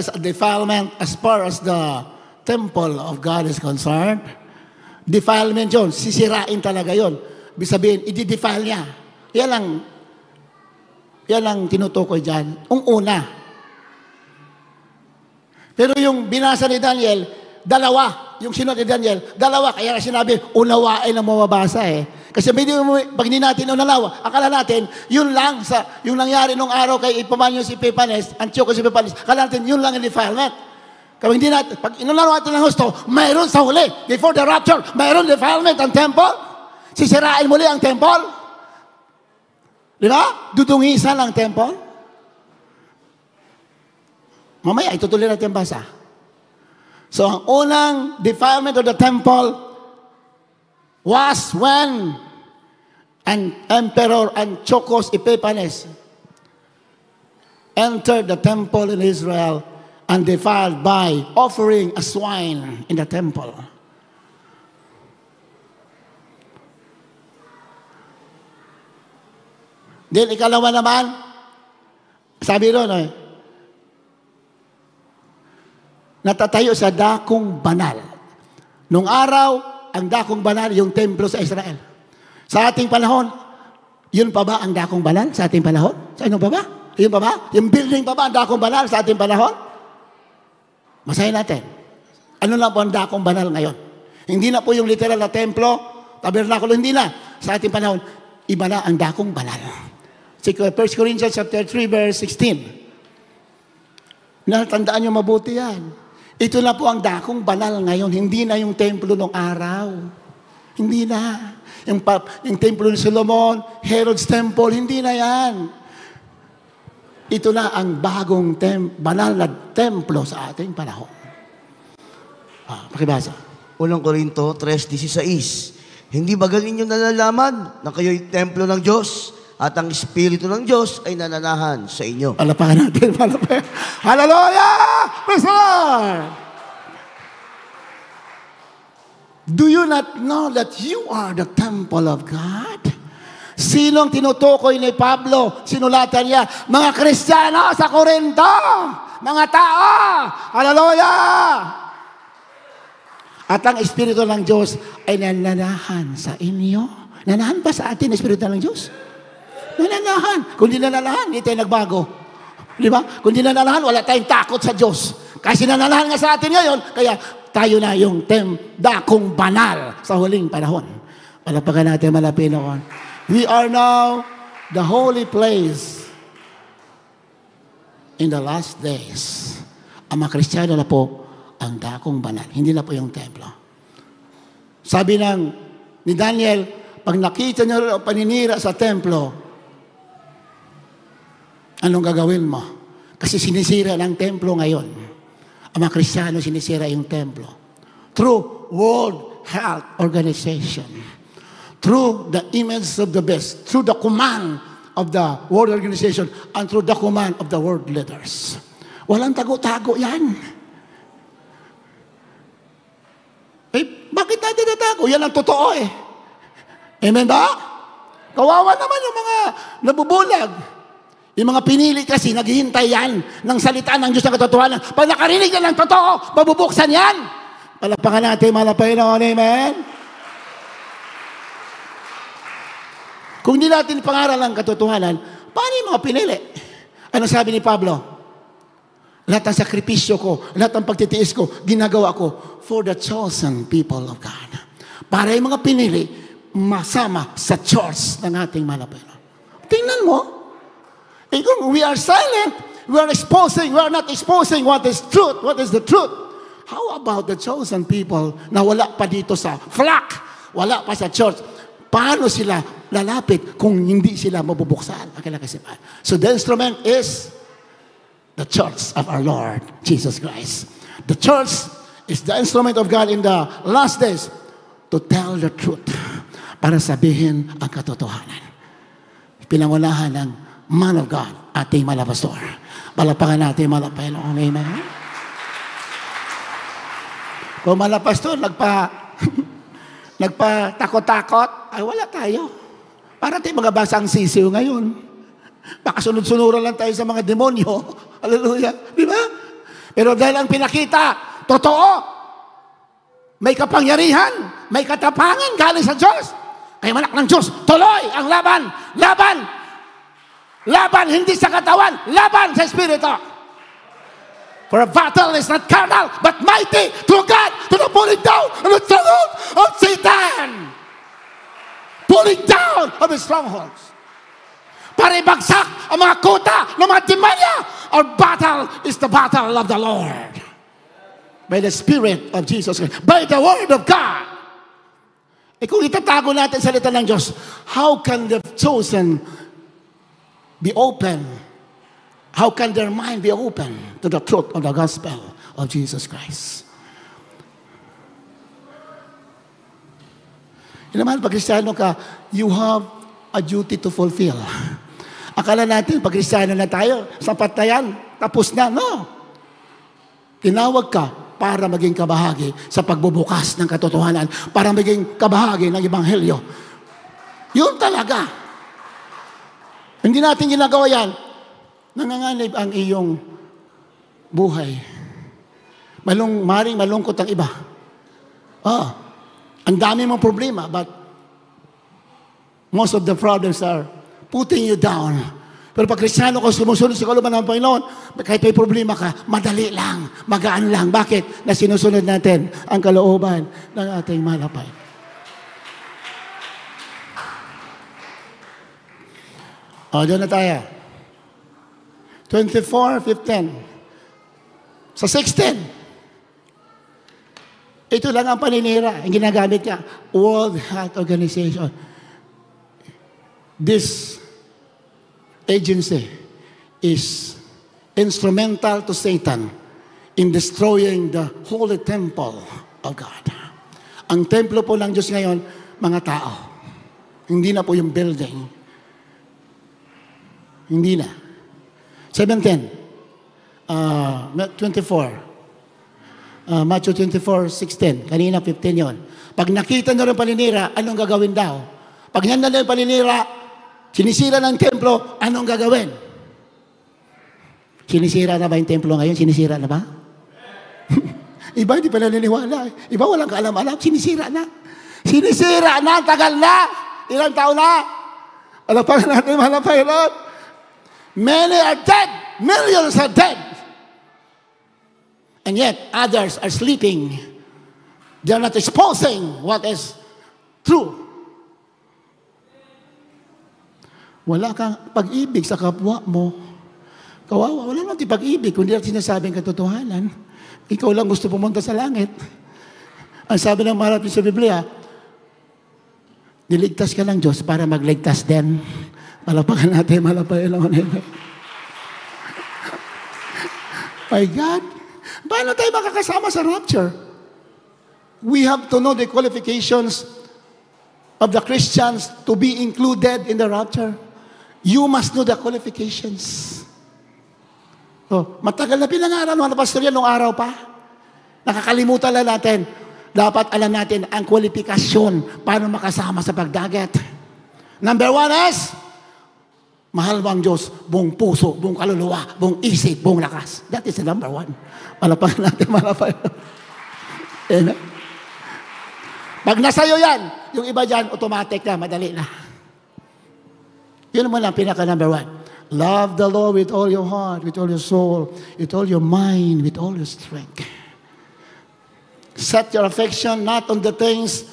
a defilement as far as the temple of God is concerned. Defilement yun. Sisirain talaga yun. Ibig sabihin, i-defile niya. Yan ang tinutukoy dyan. Una. Pero yung binasa ni Daniel, dalawa. Yung sinunod ni Daniel, dalawa. Kaya sinabi, unawain ang mababasa eh. Kasi pag hindi natin unalawa, akala natin, yun lang yung nangyari nung araw kay Epimanius Epiphanes, Antiochus Epiphanes, akala natin yun lang ang defilement. Kaya hindi natin, pag inunalawa natin ng gusto, mayroon sa huli. Before the rapture, mayroon defilement ang temple. Sisirain muli ang temple. Di ba? Dudungisan ang temple. Mamaya, itutuloy natin basa. So, ang unang defilement of the temple was when an Emperor Antiochus Epiphanes entered the temple in Israel and defiled by offering a swine in the temple. Then, ikalawa naman, sabi ron, natatayo sa dakong banal. Nung araw, ang dakong banal, yung templo sa Israel. Sa ating panahon, yun pa ba ang dakong banal sa ating panahon? Sa inyo pa ba? Yun pa ba? Yung building pa ba ang dakong banal sa ating panahon? Masahin natin. Ano na po ang dakong banal ngayon? Hindi na po yung literal na templo, tabernakulo, hindi na. Sa ating panahon, iba na ang dakong banal. 1 Corinthians chapter 3, verse 16. Natandaan nyo mabuti yan. Ito na po ang dakong banal ngayon. Hindi na yung templo ng araw. Hindi na. Yung templo ni Solomon, Herod's temple, hindi na yan. Ito na ang bagong banal na templo sa ating panahon. Pakibasa. 1 Corinto 3:16. Hindi ba galing nyo nalalaman na kayo'y templo ng Diyos at ang Espiritu ng Diyos ay nananahan sa inyo? Palapakan natin, palapakan. Hallelujah! Praise the Lord! Do you not know that you are the temple of God? Sinong tinutukoy ni Pablo? Sinulatan niya, mga Kristiyano sa Corinto, mga tao, hallelujah! At ang Espiritu ng Diyos ay nananahan sa inyo. Nanahan ba sa atin ang Espiritu ng Diyos? Nananahan. Kung di nananahan, hindi tayo nagbago. Di ba? Kung di nananahan, wala tayong takot sa Diyos. Kasi nananahan nga sa atin ngayon, kaya tayo na yung dakong banal sa huling panahon. Palapakan natin malapit noon. We are now the holy place in the last days. Ang mga Kristiyano na po ang dakong banal. Hindi na po yung templo. Sabi ni Daniel, pag nakita niyo ang paninira sa templo, anong gagawin mo? Kasi sinisira ng templo ngayon. Ang mga Kristiyano sinisira yung templo. Through World Health Organization. Through the image of the beast. Through the command of the World Organization. And through the command of the world leaders. Walang tago-tago yan. Bakit natin natago? Yan ang totoo eh. Amen ba? Kawawa naman yung mga nabubulag. Yung mga pinili kasi, naghihintay yan ng salita ng Diyos na katotohanan. Pag nakarinig na ng totoo, mabubuksan yan. Palapakan natin, malapay noon. Amen? Kung di natin pangaral ang katotohanan, paano yung mga pinili? Ano sabi ni Pablo? Lahat ng sakripisyo ko, lahat ng pagtitiis ko, ginagawa ko for the chosen people of God. Para yung mga pinili, masama sa church ng ating malapero. Tingnan mo. Kung we are silent, we are not exposing what is truth, what is the truth. How about the chosen people na wala pa dito sa flock, wala pa sa church? Paano sila lalapit kung hindi sila mabubuksan? So the instrument is the church of our Lord Jesus Christ. The church is the instrument of God in the last days to tell the truth, para sabihin ang katotohanan. Pinangunahan ng man of God, ating malapastor. Palapakan natin malapelo. Amen. Kung malapastor, nagpatakot-takot, ay wala tayo. Para tayo mga basang sisiw ngayon. Baka sunod-sunuran lang tayo sa mga demonyo. Hallelujah. Di ba? Pero dahil ang pinakita, totoo. May kapangyarihan, may katapangan galing sa Diyos. Kaya manak ng Diyos, tuloy ang laban. Laban! Laban, hindi sa katawan. Laban sa Espiritu. For a battle is not carnal, but mighty through God to the pulling down of the stronghold of Satan. Pulling down of his strongholds. Para ibagsak ang mga kuta ng mga demanya. Our battle is the battle of the Lord. By the Spirit of Jesus Christ. By the Word of God. Kung itatago natin sa salita ng Diyos, how can the chosen be open? How can their mind be open to the truth of the gospel of Jesus Christ? Naman, pag Kristiyano ka, you have a duty to fulfill. Akala natin, pag Kristiyano na tayo, sapat na yan, tapos na. No. Tinawag ka para maging kabahagi sa pagbubukas ng katotohanan, para maging kabahagi ng Ebanghelyo. Yun talaga. Hindi natin ginagawa yan. Nanganganib ang iyong buhay. Maring malungkot ang iba. Ang dami mong problema, but most of the problems are putting you down. Pero pag Kristiyano ka, sumusunod sa kalooban ng Panginoon, kahit may problema ka, madali lang, magaan lang. Bakit? Na sinusunod natin ang kalooban ng ating malapay. Doon na tayo. 24:15. Sa 16. Ito lang ang paninira, ang ginagamit niya. World Health Organization. This agency is instrumental to Satan in destroying the holy temple of God. Ang templo po ng Diyos ngayon, mga tao. Hindi na po yung building. Hindi na. 17. 24. Matthew 24:16. Kanina 15 yon. Pag nakita nyo rin paninira, anong gagawin daw? Pag yan na rin paninira, sinisira ng templo, anong gagawin? Sinisira na ba yung templo ngayon? Sinisira na ba? Iba hindi pa naniniwala. Iba walang kaalam-alam. Sinisira na. Sinisira na. Tagal na. Ilang taon na. Alapagan natin, mahal na Panginoon. Many are dead. Millions are dead. And yet, others are sleeping. They are not exposing what is true. Wala kang pag-ibig sa kapwa mo. Kawawa, wala naman pag-ibig, kundi ang sinasabing katotohanan. Ikaw lang gusto pumunta sa langit. Ang sabi ng marami sa Biblia, niligtas ka ng Diyos para magligtas din. Palapakan natin, malapayan lang. My God, paano tayo makakasama sa rapture? We have to know the qualifications of the Christians to be included in the rapture. You must know the qualifications. Oh, matagal na pinangaral mga pastor yan nung araw pa. Nakakalimutan lang natin. Dapat alam natin ang kwalifikasyon paano makasama sa pagdagat. Number 1 is, mahal mo ang Diyos, buong puso, buong kaluluwa, buong isip, buong lakas. That is the number 1. Malapagan natin, malapagan. Amen. Pag nasayo yan, yung iba dyan, automatic na, madali na. Yun naman ang pinaka number 1. Love the Lord with all your heart, with all your soul, with all your mind, with all your strength. Set your affection not on the things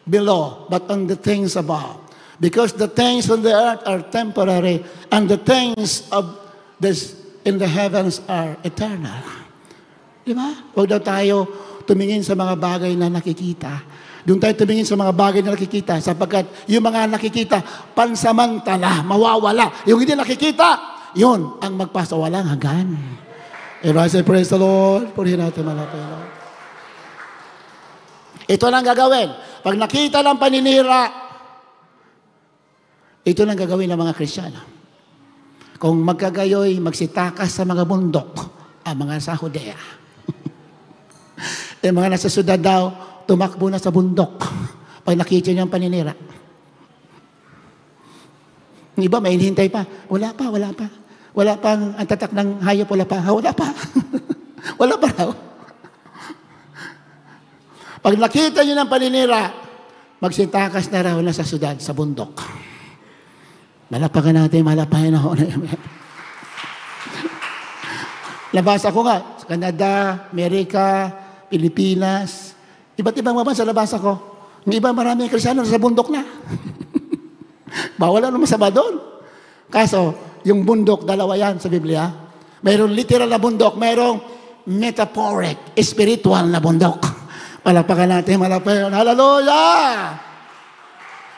below, but on the things above. Because the things on the earth are temporary, and the things of this in the heavens are eternal. Di ba? Huwag daw tayo tumingin sa mga bagay na nakikita. Doon tayo tumingin sa mga bagay na nakikita, sapagkat yung mga nakikita, pansamantala, mawawala. Yung hindi nakikita, yun ang magpasawalang hanggan. I say, praise the Lord. Purihin natin malapay, Lord. Ito lang gagawin. Pag nakita ng paninira, ito lang gagawin ng mga Kristiyano. Kung magkagayoy, magsitakas sa mga bundok, ang mga sa Judea. Yung mga nasa syudad daw, tumakbo na sa bundok pag nakita niyo ang paninira. Yung iba, may hinihintay pa. Wala pa. Wala pang ang tatak ng hayop, wala pa. Wala pa. Wala pa raw. Pag nakita niyo ng paninira, magsitakas na raw na sa syudad, sa bundok. Malapagan natin, malapayan ako. Nabasa ko nga, sa Canada, Amerika, Pilipinas, iba't ibang mabansa nabasa ko. Yung iba marami ang Kristiyano sa bundok na. Bawal na masama doon. Kaso, yung bundok, dalawa yan sa Biblia. Mayroong literal na bundok, mayroong metaphoric, spiritual na bundok. Palapakan natin, malapayan. Hallelujah!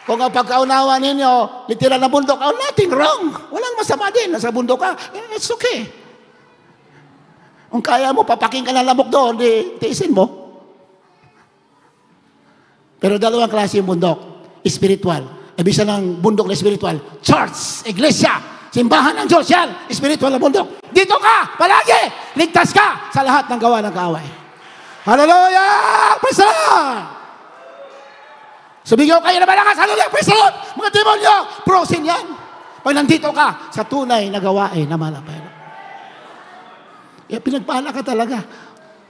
Kung ang pagkaunawa ninyo, literal na bundok, nothing wrong. Walang masama din. Nasa bundok ka, it's okay. Kung kaya mo, papaking ka ng lamok doon, tiisin mo. Pero dalawang klase yung bundok. Spiritual. Ibig sabihin ng bundok na spiritual. Church, iglesia, simbahan ng Diyos yan. Spiritual na bundok. Dito ka, palagi. Ligtas ka sa lahat ng gawa ng kaaway. Hallelujah! Praise the Lord! Sumigaw kayo na malakas. Hallelujah! Praise the Lord! Mga demonyo, prosin yan. Pag nandito ka sa tunay na gawain na malapay. Pinagpala ka talaga.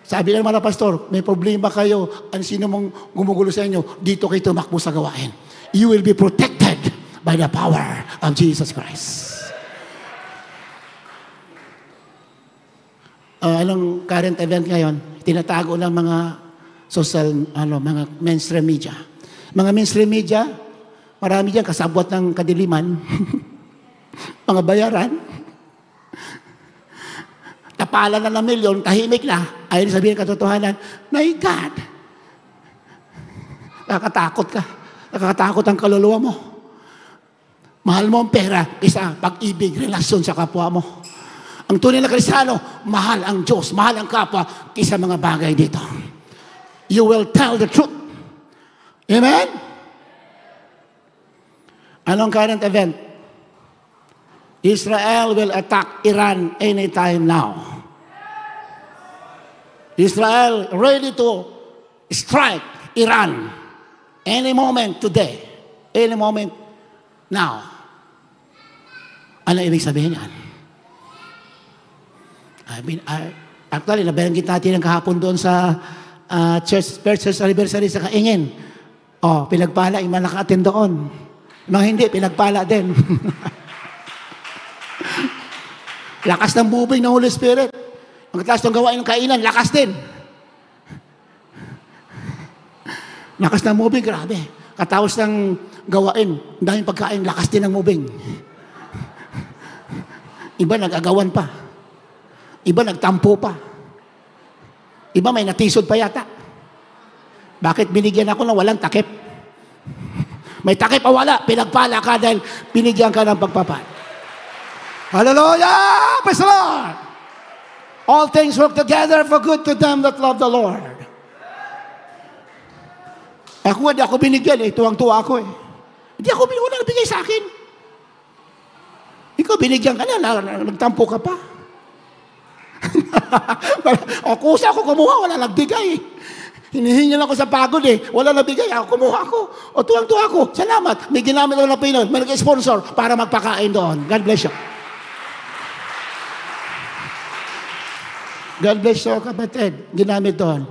Sabi ng mga pastor, may problema kayo, ang sino mong gumugulo sa inyo, dito kayo tumakbo sa gawain. You will be protected by the power of Jesus Christ. Anong current event ngayon? Tinatago ng mga mga mainstream media. Mga mainstream media, marami dyan kasabwat ng kadiliman. Mga bayaran. Tapalan na ng milyon, tahimik na. Ayun sabihin katotohanan, my God, Nakakatakot ka. Nakakatakot ang kaluluwa mo. Mahal mo ang pera, isa, pag-ibig, relasyon sa kapwa mo. Ang tunay na Kristiyano, mahal ang Diyos, mahal ang kapwa, kaysa mga bagay dito. You will tell the truth. Amen? Anong current event? Israel will attack Iran anytime now. Israel ready to strike Iran any moment today. Any moment now. Ano ibig sabihin yan? Actually, nabanggit natin ang kahapon doon sa Church Anniversary sa Kaingin. Pinagpala, yung mga naka-attend doon. Mga hindi, pinagpala din. Lakas ng bubing ng Holy Spirit. Ang taas ng gawain ng kainan, lakas din. Lakas ng bubing, grabe. Katapos ng gawain, daming pagkain, lakas din ng bubing. Iba nag-agawan pa. Iba nagtampo pa. Iba may natisod pa yata. Bakit binigyan ako ng walang takip? May takip o wala, pinagpala ka dahil binigyan ka ng pagpapala. Hallelujah! Praise the Lord! All things work together for good to them that love the Lord. Hindi ako binigyan tuwang-tuwa ako Hindi ako binigyan, wala nabigay sa akin. Ikaw, binigyan ka na, nagtampo ka pa. Kusa ako kumuha, wala nagbigay. Hinihingi lang ako sa pagod wala nabigay, ako kumuha ako. Tuwang-tuwa ako, salamat. May ginamit ako ng Pinoy, may nag-sponsor para magpakain doon. God bless you. God bless you, kapatid. Ginamit doon.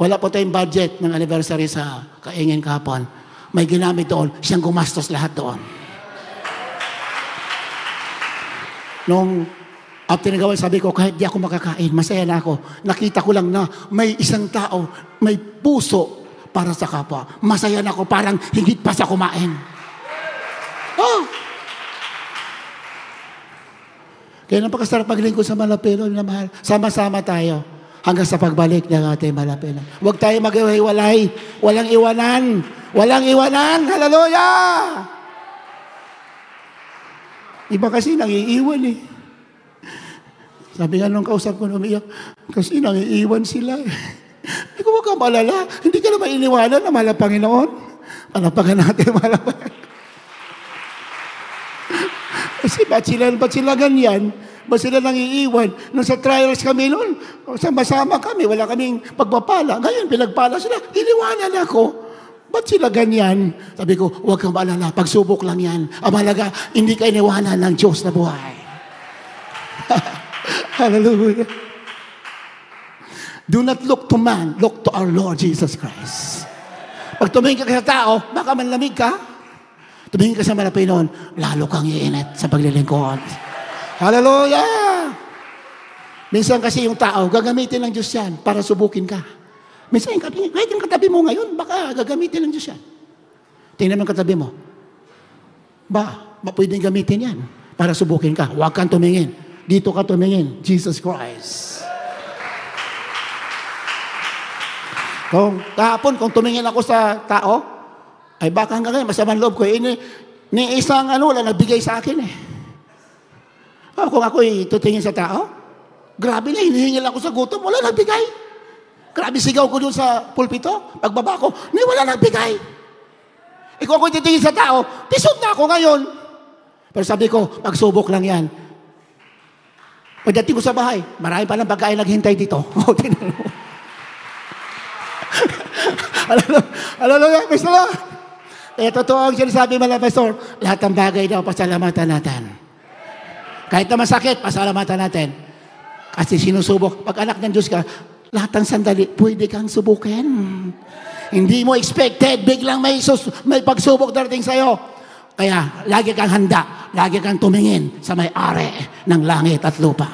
Wala po tayong budget ng anniversary sa Kaingin kahapon. May ginamit doon, siyang gumastos lahat doon. Nung after nagawa, sabi ko, kahit di ako makakain, masaya na ako. Nakita ko lang na may isang tao, may puso para sa kapwa. Masaya na ako, parang higit pa sa kumain. Kaya napakasarap maglingkod sa Malapino na mahal. Sama-sama tayo hanggang sa pagbalik ng ating Malapino. Huwag tayo mag-iwalay. Walang iwanan. Walang iwanan. Hallelujah! Iba kasi nangiiwan Sabi nga nung kausap ko, umiyak, kasi nangiiwan sila Hindi ko, huwag kang malala. Hindi ka naman iniwanan na mahal ang Panginoon. Panapagan natin, mahal ang Panginoon. Kasi ba't sila ganyan? Ba't sila nangiiwan? Nung sa trials kami noon, sama-sama kami, wala kaming pagpapala. Ngayon, pinagpala sila, iniwanan ako. Ba't sila ganyan? Sabi ko, huwag kang maalala, pagsubok lang yan. Ang mahalaga, hindi ka iniwanan ng Diyos na buhay. Hallelujah. Do not look to man, look to our Lord Jesus Christ. Pag tumingin ka sa tao, baka manlamig ka. Tumingin ka sa Malapino, lalo kang iinit sa paglilingkod. Hallelujah! Minsan kasi yung tao, gagamitin ng Diyos yan para subukin ka. Minsan, kahit yung katabi mo ngayon, baka gagamitin ng Diyos yan. Tingnan mo yung katabi mo. Pwedeng gamitin yan para subukin ka. Huwag kang tumingin. Dito ka tumingin. Jesus Christ. Kahapon, kung tumingin ako sa tao, ay baka hanggang ngayon, masamang loob ko. Ni isang wala nagbigay sa akin kung ako'y tutingin sa tao, grabe na, hinihingil ako sa gutom, wala nagbigay. Grabe sigaw ko doon sa pulpito, pagbaba ko, wala nagbigay. Kung ako'y titingin sa tao, tisod na ako ngayon. Pero sabi ko, pagsubok lang yan. Pagdating ko sa bahay, marami pa lang pagkain naghintay dito. Hallelujah, Kristo lang. Totoo ang sinasabi mga pastor, lahat ng bagay daw, pasalamatan natin. Kahit na masakit, pasalamatan natin. Kasi sinusubok. Pag anak ng Diyos ka, lahat ng sandali, pwede kang subukin. Hindi mo expected, biglang may pagsubok darating sa'yo. Kaya, lagi kang handa, lagi kang tumingin sa may-ari ng langit at lupa.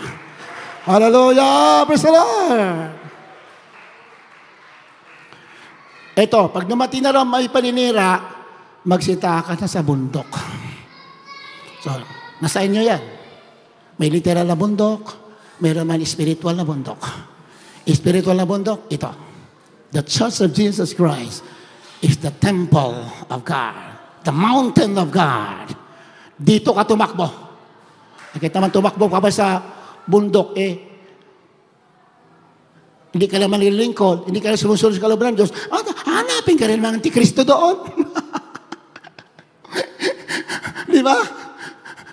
Hallelujah! Praise the Lord! Ito, pag dumating na raw may paninira, magsita ka na sa bundok. So, nasa inyo yan. May literal na bundok, mayroon man spiritual na bundok. Spiritual na bundok, ito. The Church of Jesus Christ. is the temple of God. The mountain of God. Dito ka tumakbo. Nakita man tumakbo ka ba sa bundok, hindi ka naman nililingkod, hindi ka naman sumusunod sa kalooban ng Diyos, hanapin ka rin mga antikristo doon. Di ba?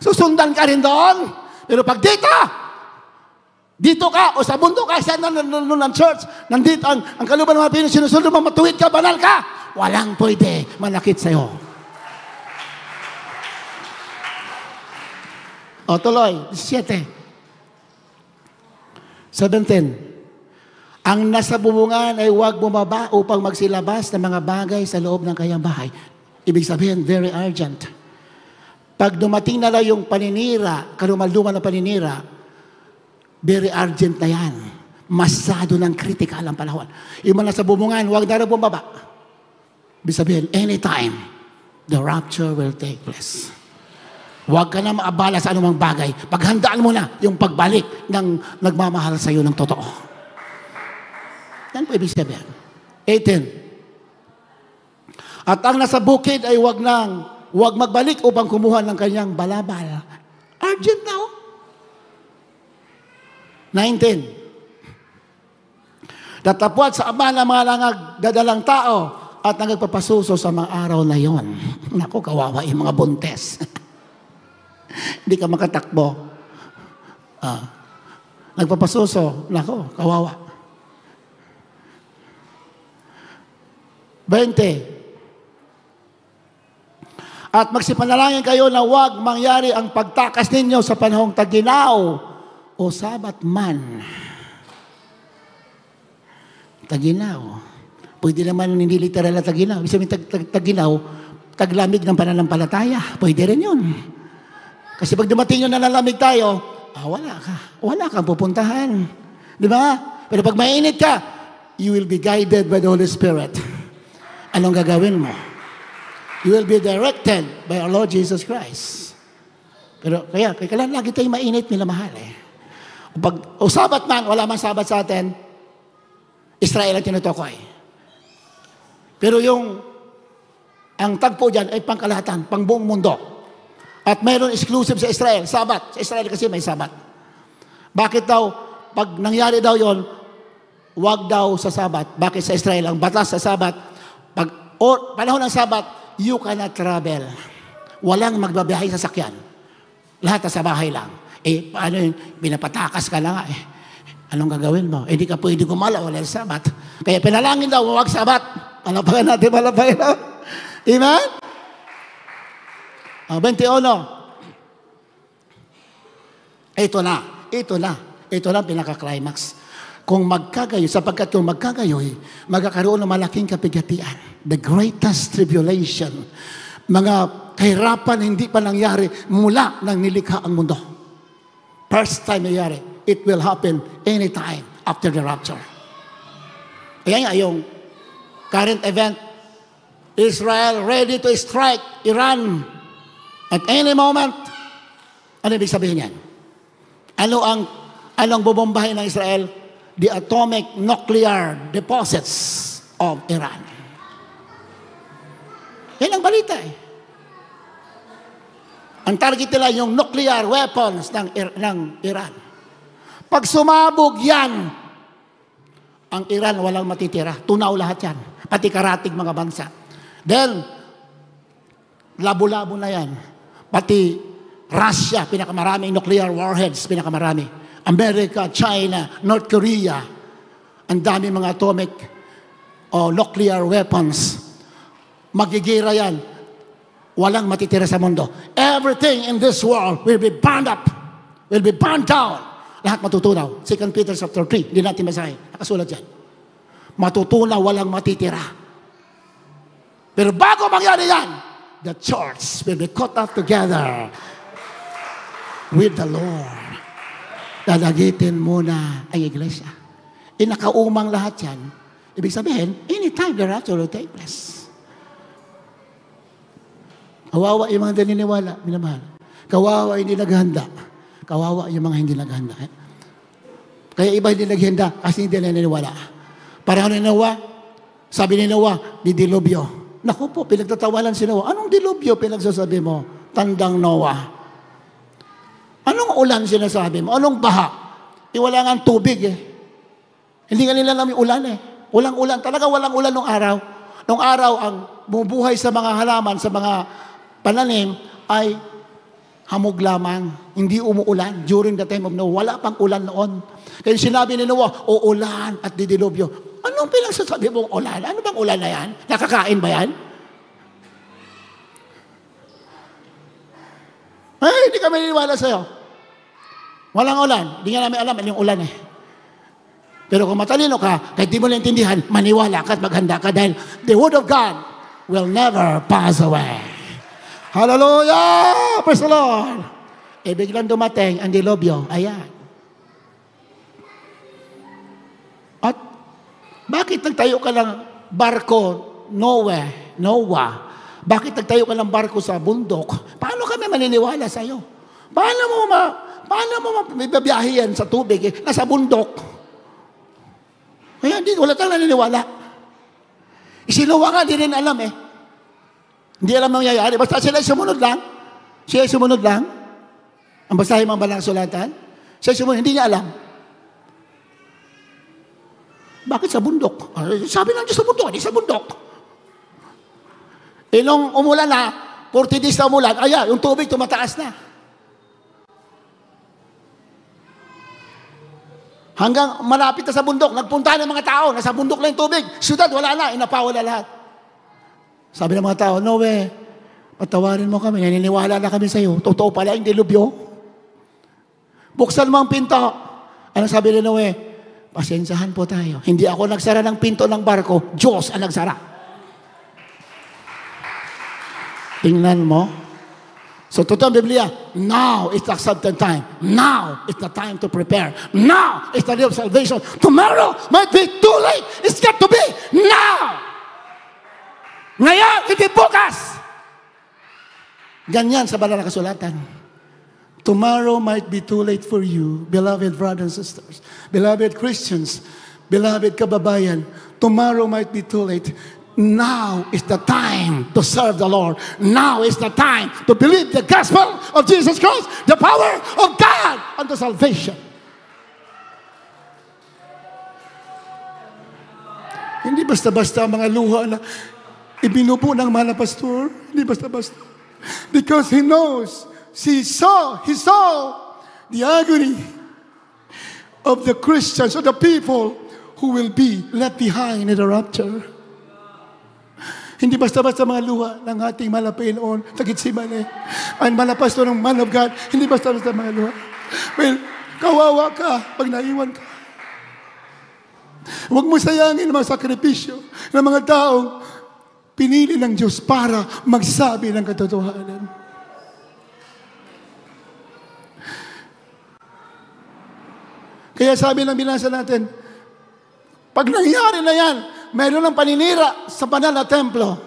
Susundan ka rin doon. Pero pag dito ka, o sa bundok ka, sa ng church, nandito, ang kalooban ng mga Pinoy, sinusunod mo, matuwid ka, banal ka, walang pwede manakit sa'yo. O tuloy, 17. Ang nasa bubungan ay huwag bumaba upang magsilabas ng mga bagay sa loob ng kanyang bahay. Ibig sabihin, very urgent. Pag dumating na lang yung paninira, kalumalduman ng paninira, very urgent na yan. Masyado ng critical ang panahon. Yung mga nasa bubungan, huwag na rin bumaba. Ibig sabihin, anytime, the rapture will take place. Huwag ka na maabala sa anumang bagay. Paghandaan mo na yung pagbalik ng nagmamahal sa iyo ng totoo. Yan po ibig sabihin. 18. At ang nasa bukid ay huwag magbalik upang kumuha ng kanyang balabal. Urgent na, 19. Datapwat sa ama ng mga nagdadalang tao at nagpapasuso sa mga araw na yon. Naku, kawawa yung mga buntes. Hindi ka makatakbo. Nagpapasuso. Naku, kawawa. 20. At magsipanalangin kayo na huwag mangyari ang pagtakas ninyo sa panahong taginaw o sabat man. Taginaw. Pwede naman hindi literal na taginaw. Ibig sabihin taginaw, taglamig ng pananampalataya. Pwede rin yun. Kasi pag dumating yun na nalamig tayo, wala ka. Wala kang pupuntahan. Di ba? Pero pag mainit ka, you will be guided by the Holy Spirit. Anong gagawin mo? You will be directed by our Lord Jesus Christ. Pero kaya lagi tayong mainit, minamahal O sabat man, wala man sabat sa atin, Israel ang tinutukoy. Pero ang tagpo dyan ay pangkalahatan, pang buong mundo. At mayroon exclusive sa Israel, sabat. Sa Israel kasi may sabat. Bakit daw, pag nangyari daw yon, wag daw sa sabat. Bakit sa Israel? Ang batas sa sabat, panahon ng sabat, you cannot travel. Walang magbabiyahe sa sakyan. Lahat sa bahay lang. Paano yun? Pinapatakas ka na nga Anong gagawin mo? Hindi ka pwede gumala, wala yung sabat. Kaya pinalangin daw, huwag sabat. Palapagan natin, palapagan na. Amen? 21. Ito na ang pinaka-climax. Kung sapagkat kung magkagayoy, magkakaroon ng malaking kapigatian. The greatest tribulation. Mga kahirapan hindi pa nangyari mula nang nilikha ang mundo. First time nangyari. It will happen anytime after the rapture. Kaya nga, yung current event, Israel ready to strike Iran at any moment. Ano ibig sabihin yan? Anong bubombahin ng Israel? The atomic nuclear deposits of Iran. Yan ang balita Ang target nila yung nuclear weapons ng Iran. Pag sumabog yan, ang Iran walang matitira. Tunaw lahat yan. Pati karatig mga bansa. Then, labo-labo na yan. Pati Russia, pinakamaraming nuclear warheads, pinakamarami. America, China, North Korea, ang dami mga atomic o nuclear weapons. Magigira yan. Walang matitira sa mundo. Everything in this world will be burned up. Will be burned down. Lahat matutunaw. 2 Peter chapter 3. Hindi natin masahin. Nakasulat yan. Matutunaw, walang matitira. Pero bago mangyari yan, the church will be caught up together with the Lord. Dadagitin muna ang iglesia. Nakaumang lahat yan. Ibig sabihin, anytime the rapture will take place. Kawawa yung mga naniniwala, minamahal. Kawawa hindi naghanda. Kawawa yung mga hindi naghanda. Kaya iba hindi naghanda kasi hindi naniniwala. Parang naniniwala, Sabi ni Noah, di dilubyo. Naku po, pinagtatawanan si Noah. Anong dilubyo pinagsasabi mo? Tandang Noah. Anong ulan sinasabi mo? Anong baha? Wala nga ang tubig eh. Hindi nga nila alam yung ulan eh. Walang ulan. Talaga walang ulan nung araw. Nung araw, ang bumubuhay sa mga halaman, sa mga pananim, ay hamog lamang. Hindi umuulan. During the time of Noah, wala pang ulan noon. Kaya sinabi ni Noah, uulan at didilubyo. Anong pinagsasabi mong ulan? Ano bang ulan na yan? Nakakain ba yan? Ay, hindi kami niniwala sa'yo. Walang ulan. Hindi nga namin alam anong ulan eh. Pero kung matalino ka, kahit di mo naintindihan, maniwala ka at maghanda ka dahil the Word of God will never pass away. Hallelujah! Praise the Lord! Eh, biglang dumating ang dilubyo. Ayan. At bakit nagtayo ka ng barko, Noah? Bakit nagtayo ka ng barko sa bundok? Paano kami maniniwala sa'yo? Paano mo bibiyahe yan sa tubig? Eh? Nasa bundok. Kaya hindi, wala tayong naniniwala. Isinuwa nga, di rin alam eh. Hindi alam ang nangyayari. Basta sila sumunod lang. Siya sumunod lang. Ang basahin mga balang sulatan. Siya sumunod, hindi niya alam. Bakit sa bundok? Sabi lang Diyos sa bundok, hindi sa bundok. Eh nung umulan na, 40 days na umulan, yung tubig tumataas na. Hanggang malapit na sa bundok, nagpunta ng mga tao, nasa bundok lang yung tubig. Siyudad, wala na, inapawala lahat. Sabi ng mga tao, Noe, patawarin mo kami, naniniwala na kami sa iyo. Totoo pala yung dilubyo. Buksan mo ang pinto. Ano sabi ni Noe? Pasensyahan po tayo. Hindi ako nagsara ng pinto ng barko, Diyos ang nagsara. Tingnan mo. So, totoo ang Biblia, now is the accepted time. Now is the time to prepare. Now is the day of salvation. Tomorrow might be too late. It's got to be now. Ngayon, hindi bukas. Ganyan sa banal na kasulatan. Tomorrow might be too late for you, beloved brothers and sisters, beloved Christians, beloved kababayan. Tomorrow might be too late. Now is the time to serve the Lord. Now is the time to believe the gospel of Jesus Christ, the power of God unto salvation. Hindi basta-basta ang mga luha na ibinupo ng mahal na pastor. Hindi basta-basta. Because he knows, he saw the agony of the Christians, of the people who will be left behind in the rapture. Hindi basta-basta mga luha ng ating mahal na Panginoon, Tagitsimane. Ang mahal na pastor ng man of God, hindi basta-basta mga luha. Well, kawawa ka pag naiwan ka. Huwag mo sayangin ang mga sakripisyo ng mga taong pinili ng Diyos para magsabi ng katotohanan. Kaya sabi ng binasa natin, pag nangyari na yan, mayroon ng paninira sa banal na templo.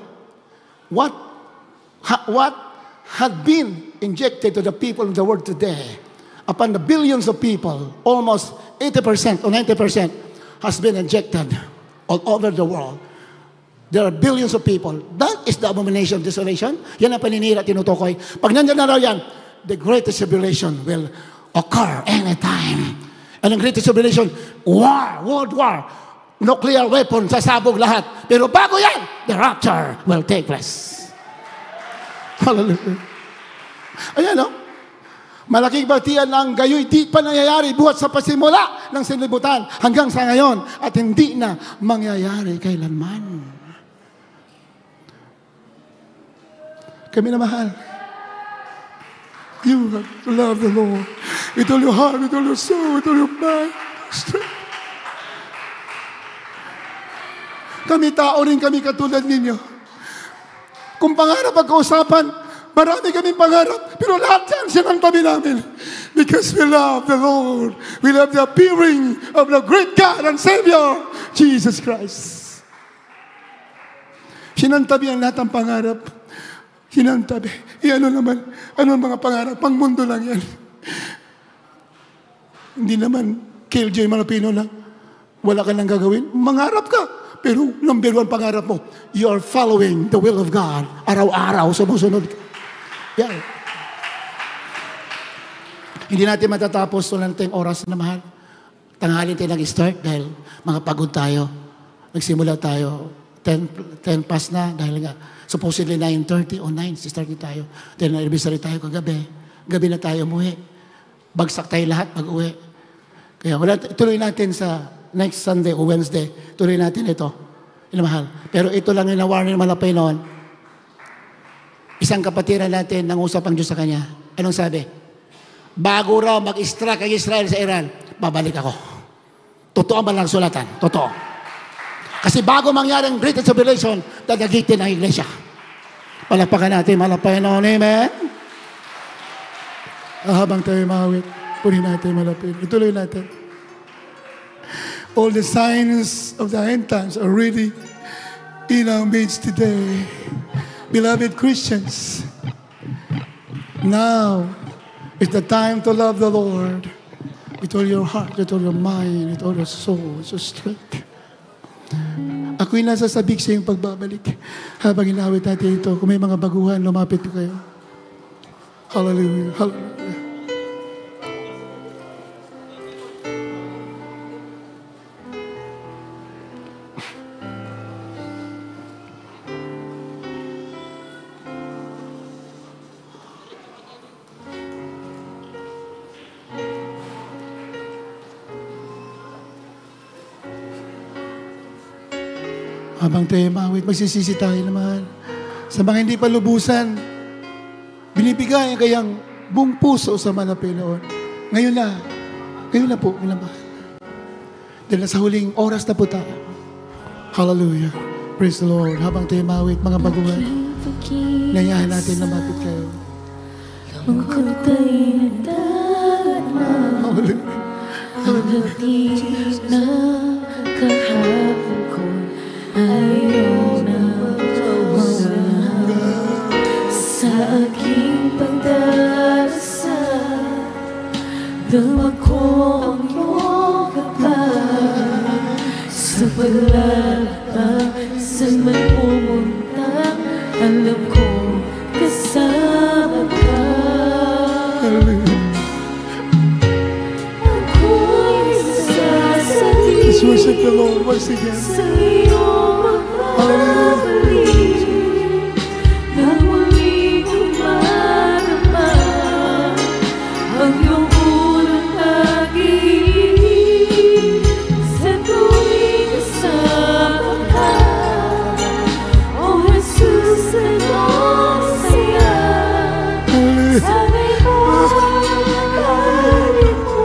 What had been injected to the people of the world today, upon the billions of people, almost 80% or 90% has been injected all over the world. There are billions of people. That is the abomination of desolation. Yan ang paninira tinutukoy. Pag nandiyan na raw yan, the greatest tribulation will occur anytime. And ang greatest tribulation, war, world war, nuclear weapon, sasabog lahat. Pero bago yan, the rapture will take place. Hallelujah. Ayan, no? Malaking batian ng gayoy di pa nangyayari buhat sa pasimula ng sinibutan hanggang sa ngayon at hindi na mangyayari kailanman. Kami na mahal. You have to love the Lord with all your heart, with all your soul, with all your mind, strength. Kami tao rin kami katulad ninyo. Kung pangarap pag-uusapan, marami kaming pangarap, pero lahat yan sinantabi namin. Because we love the Lord. We love the appearing of the great God and Savior, Jesus Christ. Sinantabi ang lahat ng pangarap. Sinantabi. Ano naman? Ano ang mga pangarap? Pangmundo lang yan. Hindi naman, Killjoy Malapino lang. Wala ka nang gagawin. Mangarap ka. Pero number one pangarap mo, you are following the will of God. Araw-araw, sumusunod ka. Yeah. Hindi natin matatapos wala natin oras na mahal. Tanghali tayo nag-start dahil mga pagod tayo. Nagsimula tayo 10 past na dahil nga supposedly 9:30 o 9 start tayo. Then anniversary tayo kagabi. Gabi na tayo umuwi. Bagsak tayo lahat pag-uwi. Kaya tuloy natin sa next Sunday o Wednesday. Tuloy natin ito. Mahal. Pero ito lang yung nawarning malapay noon. Isang kapatiran natin nangusap ang Diyos sa kanya. Anong sabi? Bago raw mag-strike ang Israel sa Iran, babalik ako. Totoo ba lang sulatan? Totoo. Kasi bago mangyari ang Great Tribulation, dadagitin ang iglesia. Palakpakan natin, malapay noon. Amen? Habang tayo mawit, punin natin malapit. Ituloy natin. All the signs of the end times are really in our midst today. Beloved Christians, now is the time to love the Lord with all your heart, with all your mind, with all your soul, with your strength. Ako'y nasasabik sa iyong pagbabalik. Habang inawit natin ito, kung may mga baguhan, lumapit ko kayo. Hallelujah. Hallelujah. Habang tayo mawit, magsisisi tayo naman. Sa mga hindi pa lubusan, binibigay ang kayang buong puso sa Panginoon. Ngayon na po, minamahal. Dahil sa huling oras na po tayo. Hallelujah. Praise the Lord. Habang tayo mawit, mga baguhan, nayahan natin na mapit kayo. Hallelujah. Ayaw na mawala sa aking pagdarasal. Dama ko ang iyong kapal sa paglalakbay, saan man pumunta, alam ko kasama ka. Ako'y sasabihin Let's worship the Lord once again. sa iyong magbabalik na muli kong marama ang iyong unang pag-ibig sa tuwing kasama ka. O Jesus, anong saya sana'y pagkalit mo.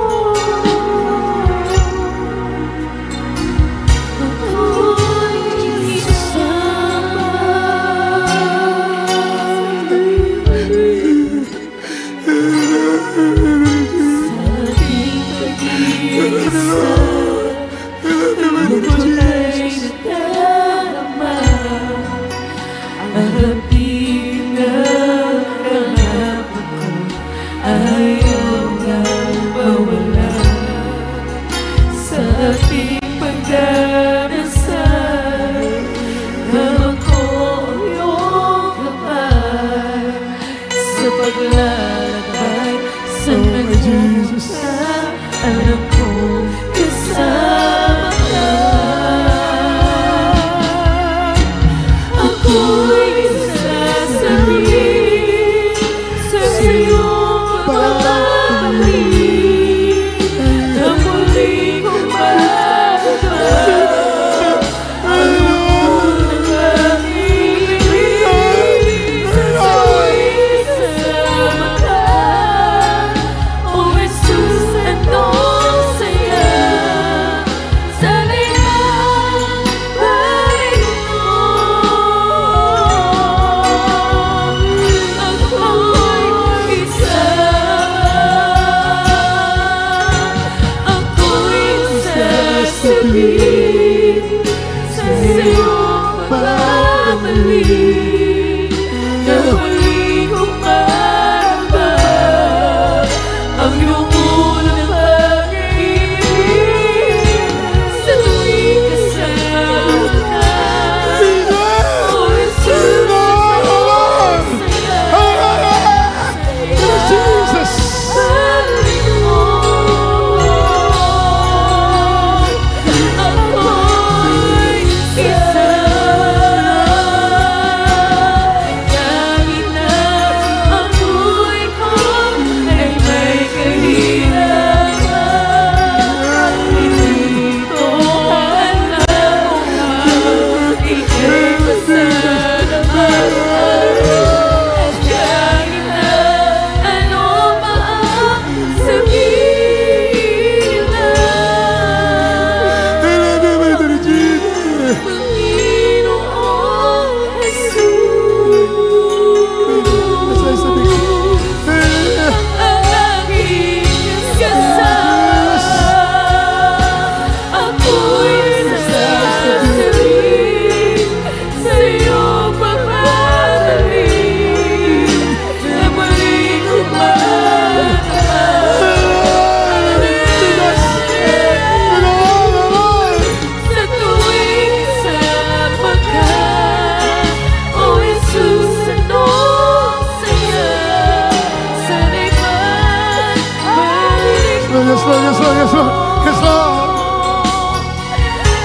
Yes, Lord, yes, Lord, yes, Lord. Yes, Lord.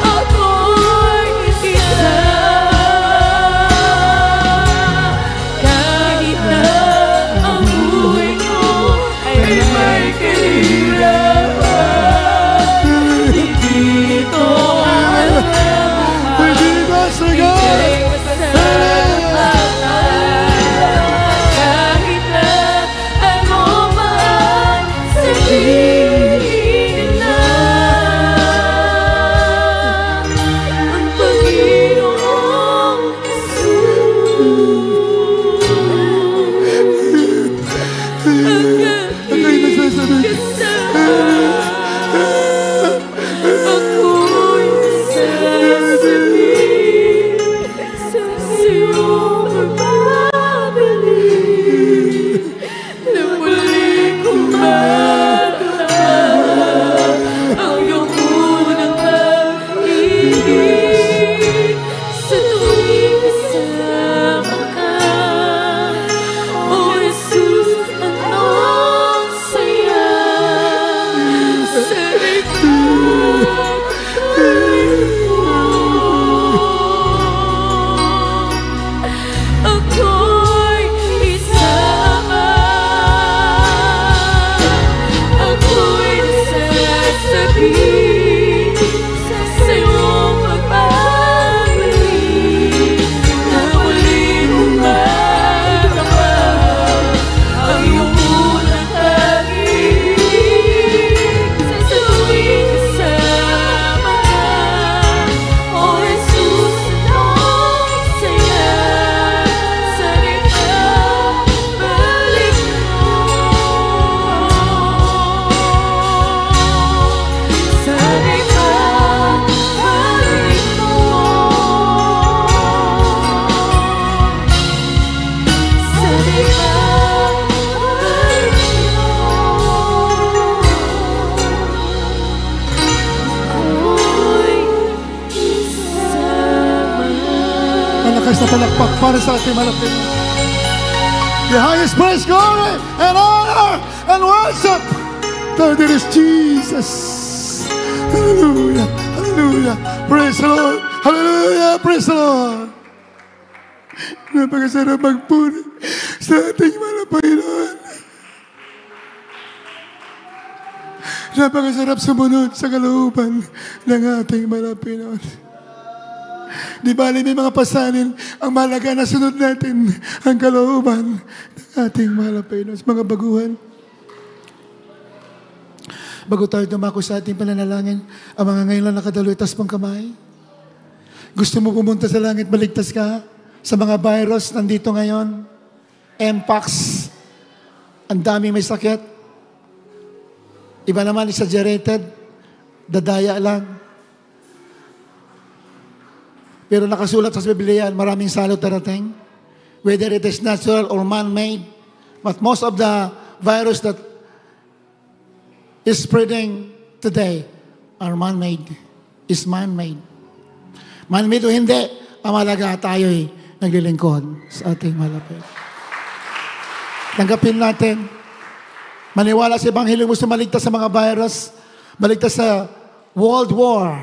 Ako'y isa. Kahit na ang buhay ko ay may kahirapan, hindi ito ang Hindi ba sa God? kahit na ano man sabihin na ang Panginoong Ano yung nasasabi? ako'y sasabihin sa iyong pagbabalik na muling kumakalaman ang iyong unang pag-ibig sa tuwing kasama ka. O Jesus, anong saya sa likod ako'y isama. Ako'y nasasabi sa iyong pagbabalik na muling kumakalaman ang iyong unang pag-ibig sa tuwing kasama ka. O Jesus, anong saya sa ikabalik mo, sa ikabalik mo, sa ikabalik mo, ako'y isama. Malakas na palakpak para sa ating malapit. The highest praise, glory, and honor, and worship. Lord, it is Jesus. Hallelujah. Hallelujah. Praise the Lord. Hallelujah. Praise the Lord. Napakasarap magpuri sa ating mga Panginoon. Napakasarap sumunod sa kalooban ng ating mga Panginoon. Di bali may mga pasanin, ang mahalaga na sunod natin ang kalooban ng ating mahal na Panginoon. Mga baguhan, bago tayo dumako sa ating pananalangin, ang mga ngayon lang nakadalo, itas pong kamay. Gusto mo pumunta sa langit, baligtas ka sa mga virus nandito ngayon, Mpox, ang daming may sakit. Iba naman exaggerated, dadaya lang. Pero nakasulat sa Biblia, maraming salot darating. Whether it is natural or man-made. But most of the virus that is spreading today are man-made. Is man-made. Man-made o hindi, ang malaga tayo'y naglilingkod sa ating malapit. Tanggapin natin. Maniwala sa Ebanghelyo, gusto maligtas sa mga virus, maligtas sa world war,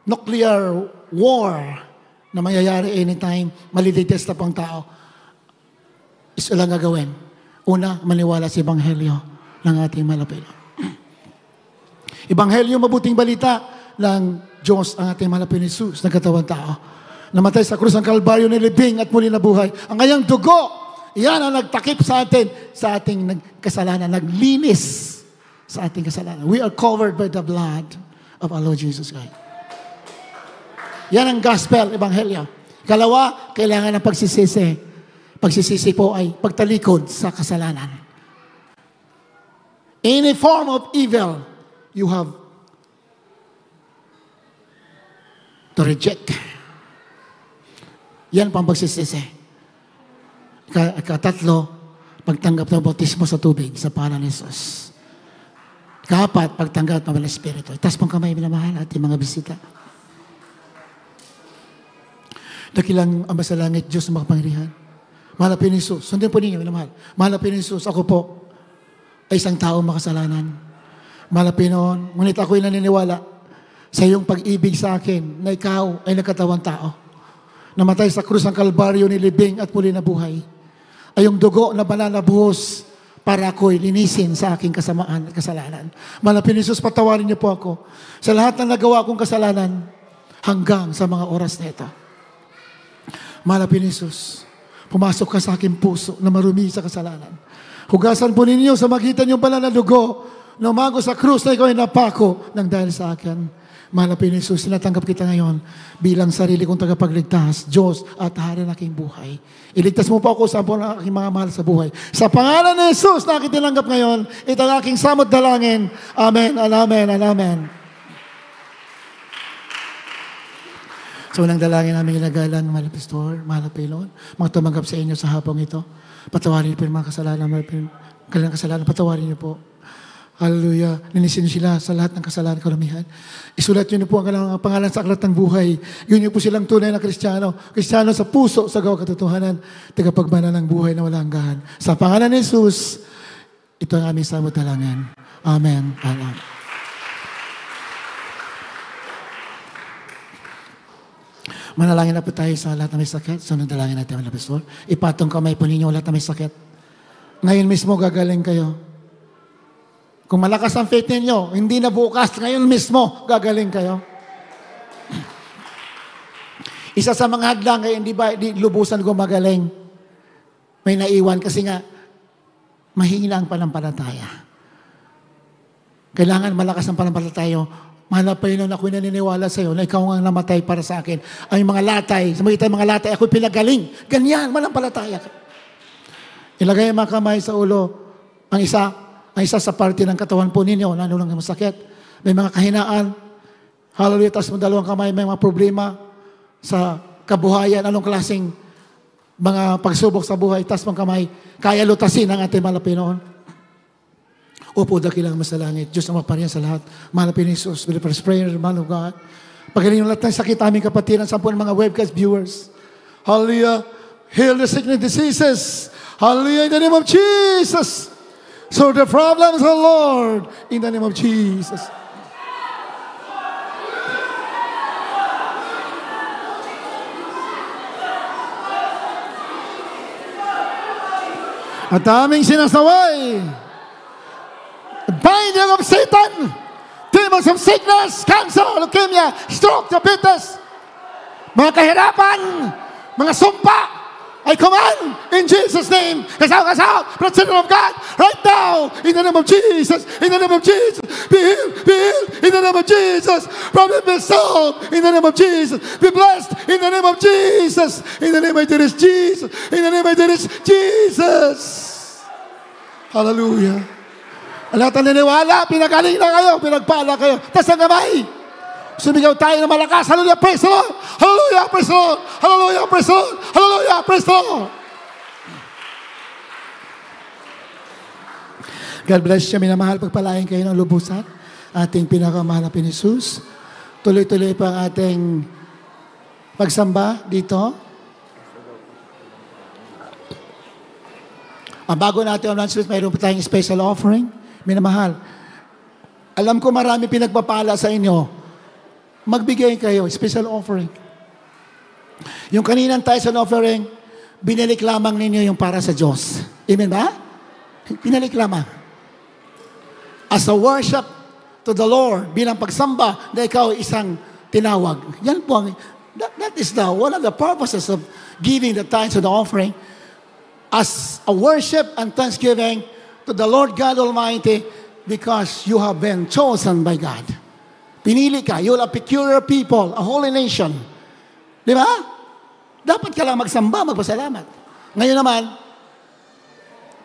nuclear war na mangyayari anytime, malidetest na pang tao. Isa lang gagawin. Una, maniwala sa Ebanghelyo ng ating malapit. Ebanghelyo, mabuting balita ng Diyos, ang ating malapit ni Jesus, nagkatawang tao. Namatay sa krus ng Kalbaryo, nilibing at muli nabuhay. Ang kanyang dugo, yan ang nagtakip sa atin, sa ating kasalanan, naglinis sa ating kasalanan. We are covered by the blood of our Lord Jesus Christ. Yan ang gospel, ebanghelyo. Kalawa, kailangan ng pagsisisi. Pagsisisi po ay pagtalikod sa kasalanan. Any form of evil, you have to reject. Yan pang pagsisisi. Katatlo, pagtanggap ng bautismo sa tubig sa pangalan ni Jesus. Kaapat, pagtanggap ng Espiritu. Taas pong kamay, minamahal, ating mga bisita. Dakilang Ama sa langit, Diyos na makapangyarihan. Mahal na Panginoon Jesus. Sundin po ninyo, minamahal. Mahal na Panginoon Jesus, ako po ay isang tao makasalanan. Malapit noon, ngunit ako'y naniniwala sa iyong pag-ibig sa akin na ikaw ay nagkatawang tao. Namatay sa krus ng Kalbaryo, nilibing at muli na buhay. Ay yung dugo na banal na buhos para ako'y linisin sa aking kasamaan at kasalanan. Malapit ni Jesus, patawarin niyo po ako sa lahat ng nagawa kong kasalanan hanggang sa mga oras na ito. Malapit ni Jesus, pumasok ka sa aking puso na marumi sa kasalanan. Hugasan po ninyo sa magitan yung banal na dugo na umago sa krus na ikaw ay napako ng dahil sa akin. Malapit ni Jesus, sinatanggap kita ngayon bilang sarili kong tagapagligtas, Diyos at Hari ng aking buhay. Iligtas mo po ako sa aking mga mahal sa buhay. Sa pangalan ni Jesus na aking tinanggap ngayon, ito ang aking samot dalangin. Amen, amen, amen. So, unang dalangin namin ginagalan, mahal na Pastor, mahal na Pilon, mga tumanggap sa inyo sa hapong ito. Patawarin niyo po yung mga kasalanan, kailangan kasalanan, patawarin niyo po. Hallelujah. Linisin niyo sila sa lahat ng kasalanan, karamihan. Isulat niyo po ang pangalan sa aklat ng buhay. Yun niyo po silang tunay na Kristiyano. Kristiyano sa puso, sa gawa katotohanan, tagapagmana ng buhay na walang hanggan. Sa pangalan ni Jesus, ito ang aming samot dalangin. Amen. Amen. Manalangin na po tayo sa lahat na may sakit. So, nandalangin natin, mga Pastor. Ipatong kamay po ninyo lahat na may sakit. Ngayon mismo gagaling kayo. Kung malakas ang faith ninyo, hindi na bukas, ngayon mismo gagaling kayo. Isa sa mga hadlang, ngayon di lubusan gumagaling. May naiwan kasi nga, mahina ang panampalataya. Kailangan malakas ang panampalataya. Mahal pa yun, ako'y naniniwala sa iyo na ikaw ang namatay para sa akin. Ay mga latay, sa mga mga latay, ako'y pinagaling. Ganyan, manampalataya ka. Ilagay ang mga kamay sa ulo. Ang isa sa parte ng katawan po ninyo, nanulang masakit. May mga kahinaan. Hallelujah, tapos mo dalawang kamay, may mga problema sa kabuhayan. Anong klaseng mga pagsubok sa buhay, tapos mga kamay, kaya lutasin ang ating malapit noon. Upo dakilang masalangit. Diyos ang mapariyan sa lahat. Malapit ni Jesus. With the first prayer, man of God. Pagaling yung lahat ng sakit aming kapatiran sa mga webcast viewers. Hallelujah. Heal the sickness diseases. Hallelujah. In the name of Jesus. So the problems are Lord. In the name of Jesus. At aming sinasaway. Binding of Satan, demons of sickness, cancer, leukemia, stroke, diabetes, mga kahirapan, mga sumpa, I command in Jesus' name, cast out, the children of God, right now, in the name of Jesus, in the name of Jesus, be healed, in the name of Jesus, problem be solved, in the name of Jesus, be blessed, in the name of Jesus, in the name of Jesus, in the name of Jesus. Hallelujah. Lahat ang niniwala, pinagaling na kayo, pinagpala kayo. Tas ang kamay. Sumigaw tayo ng malakas. Hallelujah, praise the Lord. Hallelujah, praise the Lord. Hallelujah, praise the Lord. Hallelujah, praise the Lord. God bless you. Minamahal, pagpalain kayo ng lubusan. Ating pinakamahal na Jesus. Tuloy-tuloy pa ang ating pagsamba dito. Bago natin ang lunch, mayroon pa tayong special offering. Minamahal, alam ko marami pinagpapala sa inyo. Magbigay kayo, special offering. Yung kaninang tithes and offering, binalik lamang ninyo yung para sa Diyos. Amen ba? Binalik lamang. As a worship to the Lord, bilang pagsamba na ikaw isang tinawag. Yan po, that is one of the purposes of giving the tithes and the offering. As a worship and thanksgiving to the Lord God Almighty, because you have been chosen by God. Pinili ka. You're a peculiar people, a holy nation. Di ba? Dapat ka lang magsamba, magpasalamat. Ngayon naman,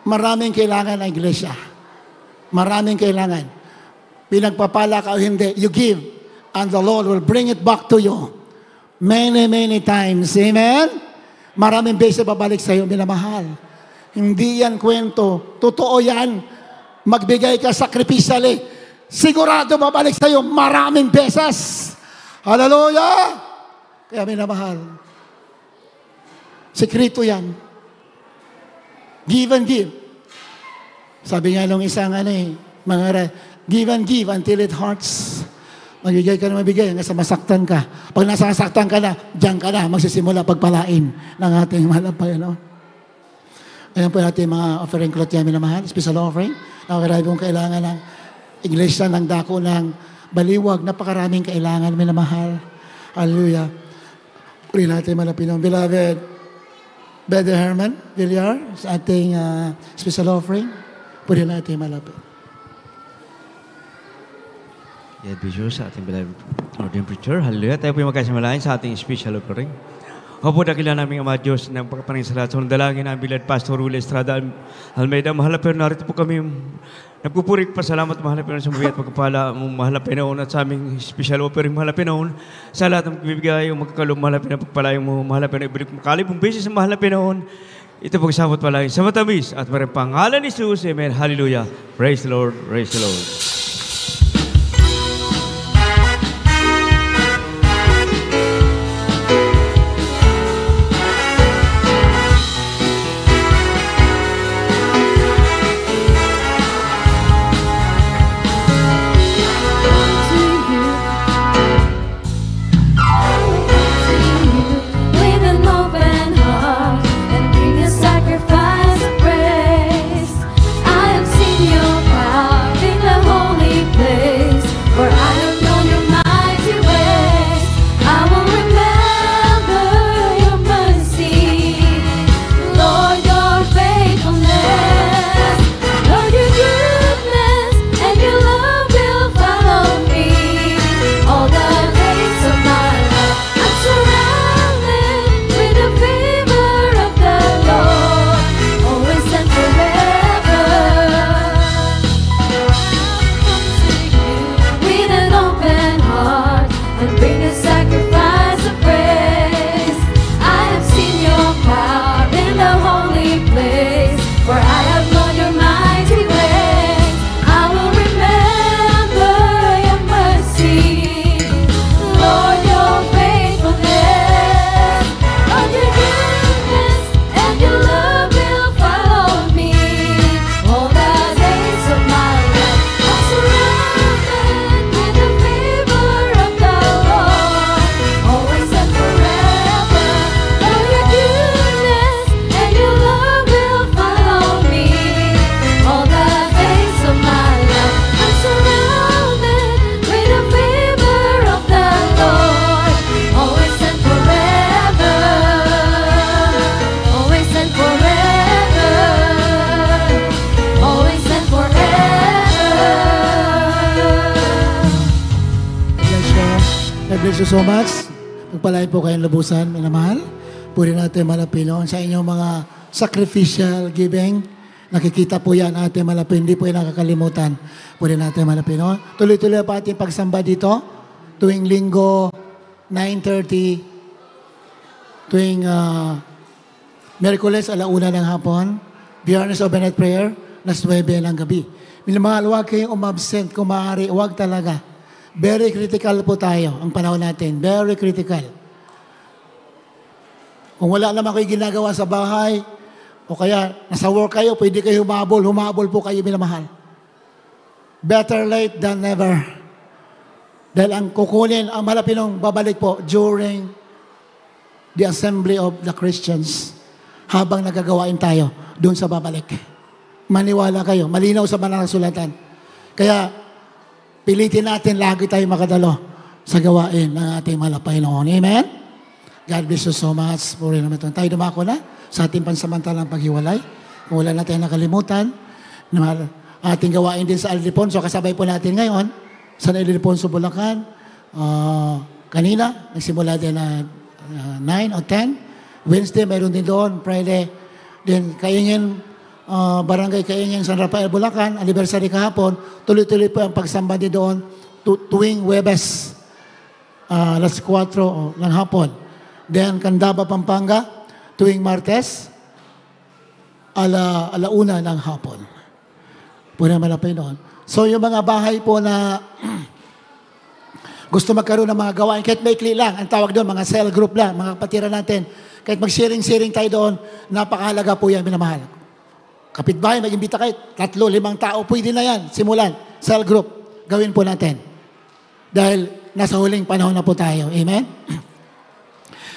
maraming kailangan ng iglesia. Maraming kailangan. Pinagpapala ka o hindi, you give, and the Lord will bring it back to you. Many, many times. Amen? Maraming beses babalik sa iyo, minamahal. Hindi yan kwento. Totoo yan. Magbigay ka sacrificially. Sigurado babalik sa iyo maraming beses. Hallelujah! Kaya minamahal. Sekreto yan. Give and give. Sabi nga nung isang Give and give until it hurts. Magbigay ka na magbigay hanggang sa masaktan ka. Pag nasasaktan ka na, diyan ka na, magsisimula pagpalain ng ating mahal na Panginoon. Ayan po natin mga offering cloth yan, minamahal, special offering. Nakarami pong kailangan ng iglesia, ng dako, ng baliwag. Napakaraming kailangan, minamahal. Hallelujah. Uli natin malapin ng beloved Brother Herman Villar sa ating special offering. Pwede natin malapit. Yan, Bishop, sa ating beloved Lord Preacher. Hallelujah. Tayo po yung magkasimalain sa ating special offering. Opo, dakila namin Ama Diyos ng pagkapaning sa lahat. Sa dalangin ng Bilad Pastor Rule Estrada Almeida. Mahal na pero narito po kami. Nagpupurik pa salamat mahal na Pinoon sa mga at pagkapala mong mahal na Pinoon at sa aming special offering mahal na Pinoon. Sa lahat ng bibigay yung magkakalong mahal na Pinoon, pagpalayong mo mahal na Pinoon, ibalik makalibong beses sa mahal na Pinoon. Ito pagsamot palagi sa matamis at maraming pangalan ni Jesus. Amen. Hallelujah. Praise the Lord. Praise the Lord. Thank you so much. Pagpalain po kayong lubusan, minamahal. Puri natin malapino sa inyong mga sacrificial giving. Nakikita po yan ating malapin. Hindi po yung nakakalimutan. Puri natin malapino. Tuloy-tuloy pa ating pagsamba dito. Tuwing linggo, 9:30. Tuwing Miyerkules, 1:00 ng hapon. Biyernes overnight prayer, 9:00 ng gabi. Minamahal, huwag kayong umabsent. Kung maaari, huwag talaga. Very critical po tayo, ang panahon natin. Very critical. Kung wala naman kayo ginagawa sa bahay, o kaya nasa work kayo, pwede kayo humabol. Humabol po kayo, minamahal. Better late than never. Dahil ang kukunin, ang malapinong babalik po during the assembly of the Christians habang nagagawain tayo doon sa babalik. Maniwala kayo. Malinaw sa banal na sulatan. Kaya, pilitin natin lagi tayo makadalo sa gawain ng ating malapay noon. Amen? God bless you so much. Puri naman ito. Tayo dumako na sa ating pansamantalang paghiwalay. Kung wala natin nakalimutan, ating gawain din sa Ildefonso. Kasabay po natin ngayon sa Ildefonso, Bulacan. Kanina, nagsimula din na 9 o 10. Wednesday, mayroon din doon. Friday, din Kaingin, Barangay Kaingin, San Rafael, Bulacan, anniversary kahapon, tuloy-tuloy po ang pagsamba din doon tuwing Webes, alas 4 ng hapon. Then, Candaba, Pampanga, tuwing Martes, 1:00 ng hapon. Puna malapay doon. So, yung mga bahay po na gusto magkaroon ng mga gawain, kahit maikli lang, ang tawag doon, mga cell group lang, mga kapatiran natin, kahit mag-sharing-sharing tayo doon, napakahalaga po yan, minamahal. kapitbahay, mag-imbita kayo, 3, 5 tao, pwede na yan, simulan, cell group, gawin po natin. Dahil nasa huling panahon na po tayo. Amen?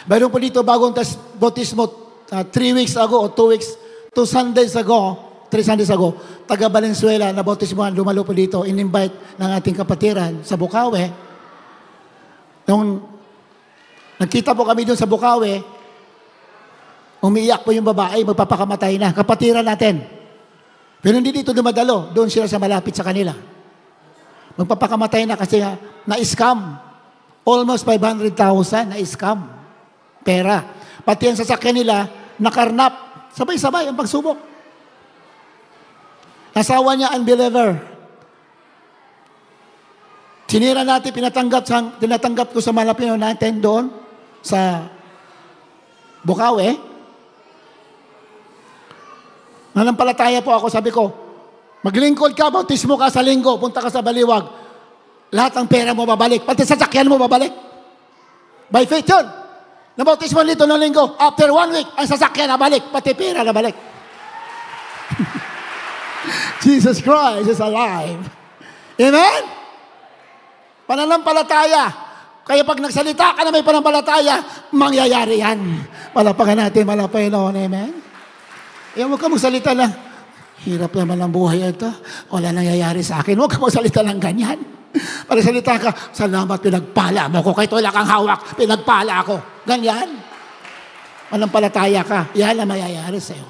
Mayroon po dito bagong bautismo 3 weeks ago o 2 weeks, 3 Sundays ago, taga Valenzuela na bautismohan, lumalo po dito, in-invite ng ating kapatiran sa Bukawi. Nung nagkita po kami doon sa Bukawi, umiiyak po yung babae, magpapakamatay na, kapatiran natin. Pero hindi dito dumadalo, doon sila sa malapit sa kanila. Magpapakamatay na kasi na-scam. Almost 500,000 na-scam. Pera. Pati ang sasakyan nila, nakarnap. Sabay-sabay ang pagsubok. Nasawa niya, unbeliever. Sinira natin, tinatanggap ko sa Malapino natin doon sa Bukawi. Nanampalataya po ako, sabi ko, maglingkod ka, bautismo ka sa linggo, punta ka sa Baliwag. Lahat ng pera mo babalik, pati sasakyan mo babalik. By faith yun. Nabautismo nito ng linggo, after 1 week, ang sasakyan nabalik, pati pera nabalik. Jesus Christ is alive. Amen? Pananampalataya. Kaya pag nagsalita ka na may pananampalataya, mangyayari yan. Malapakan natin, malapay noon. Amen? Huwag ka magsalita na, hirap naman ang buhay ito. Wala nangyayari sa akin. Huwag ka magsalita ng ganyan. Para salita ka, salamat, pinagpala mo ko. Kahit wala kang hawak, pinagpala ako. Ganyan. Manampalataya ka. Yan ang mayayari sa'yo.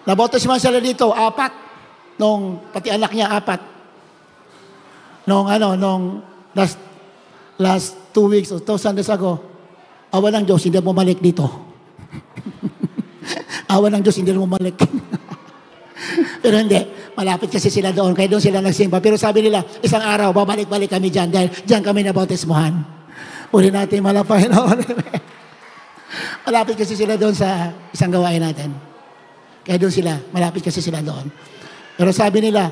Nabautisman sila dito, 4. Pati anak niya, 4. Nung last 2 weeks o 2 Sundays ago, awa ng Diyos, hindi mo bumalik dito. Awa ng Diyos, hindi mo bumalik. Pero hindi, malapit kasi sila doon, kaya doon sila nagsimba. Pero sabi nila, isang araw, babalik-balik kami dyan, dahil dyan kami nabautismuhan. Uli natin malapay noon. Malapit kasi sila doon sa isang gawain natin. Kaya doon sila, malapit kasi sila doon. Pero sabi nila,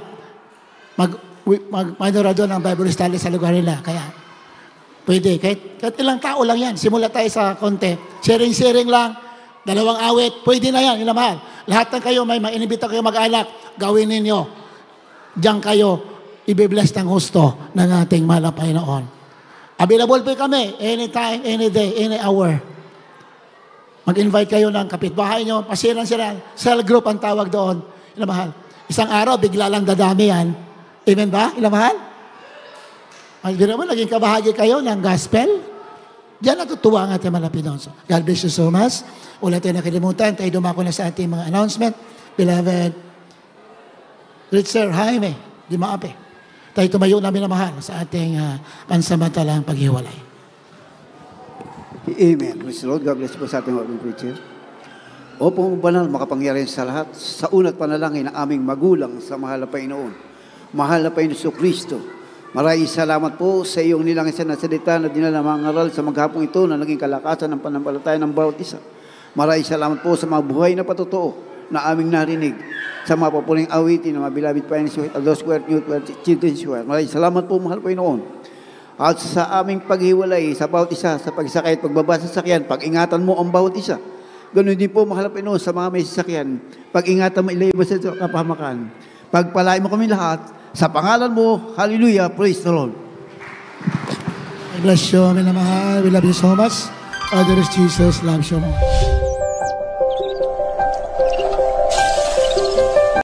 mag-manura doon ang Bible study sa lugar nila. Kaya, pwede. Kahit ilang tao lang yan. Simula tayo sa konti. Sharing-sharing lang. 2 awit. Pwede na yan. Inamahal. Lahat ng kayo, may inibita kayo mag-anak. Gawin ninyo. Diyan kayo, ibibless ng husto ng ating malapay noon. Available po kami. Anytime, any day, any hour. Mag-invite kayo ng kapitbahay nyo. Pasiran sila. Cell group ang tawag doon. Inamahal. Isang araw, bigla lang dadami yan. Amen ba? Inamahal? Hindi naman, naging kabahagi kayo ng gospel. Diyan natutuwa ang ating mga Pinonso. God bless you so much. Wala tayo nakalimutan. Tayo dumako na sa ating mga announcement. Beloved, Richard Jaime, di maapi. Tayo tumayo namin na mahal sa ating pansamantalang paghiwalay. Amen. Praise the Lord. God bless po sa ating Lord and Preacher. O pong banal, makapangyarihan sa lahat, sa una't panalangin ng aming magulang sa mahal na Panginoon. Mahal na Panginoon Kristo. Maraming salamat po sa iyong nilangisan na salita na dinala mga ngaral sa maghapong ito na naging kalakasan ng panampalataya ng bawat isa. Maraming salamat po sa mga buhay na patotoo na aming narinig sa mga papuling awitin ng mga beloved Panginoon with Aldo Square, New Children's Square. Maraming salamat po, mahal Panginoon. At sa aming paghiwalay sa bawat isa, sa pagsakay at pagbaba sa sasakyan, pag-ingatan mo ang bawat isa. Ganoon din po, mahal Panginoon, sa mga may sasakyan, pag-ingatan mo ilabas sa kapahamakan. Pagpalain mo kami lahat, sa pangalan mo, hallelujah, praise the Lord. I bless you, amin na mahal. We love you so much. Father Jesus loves you more.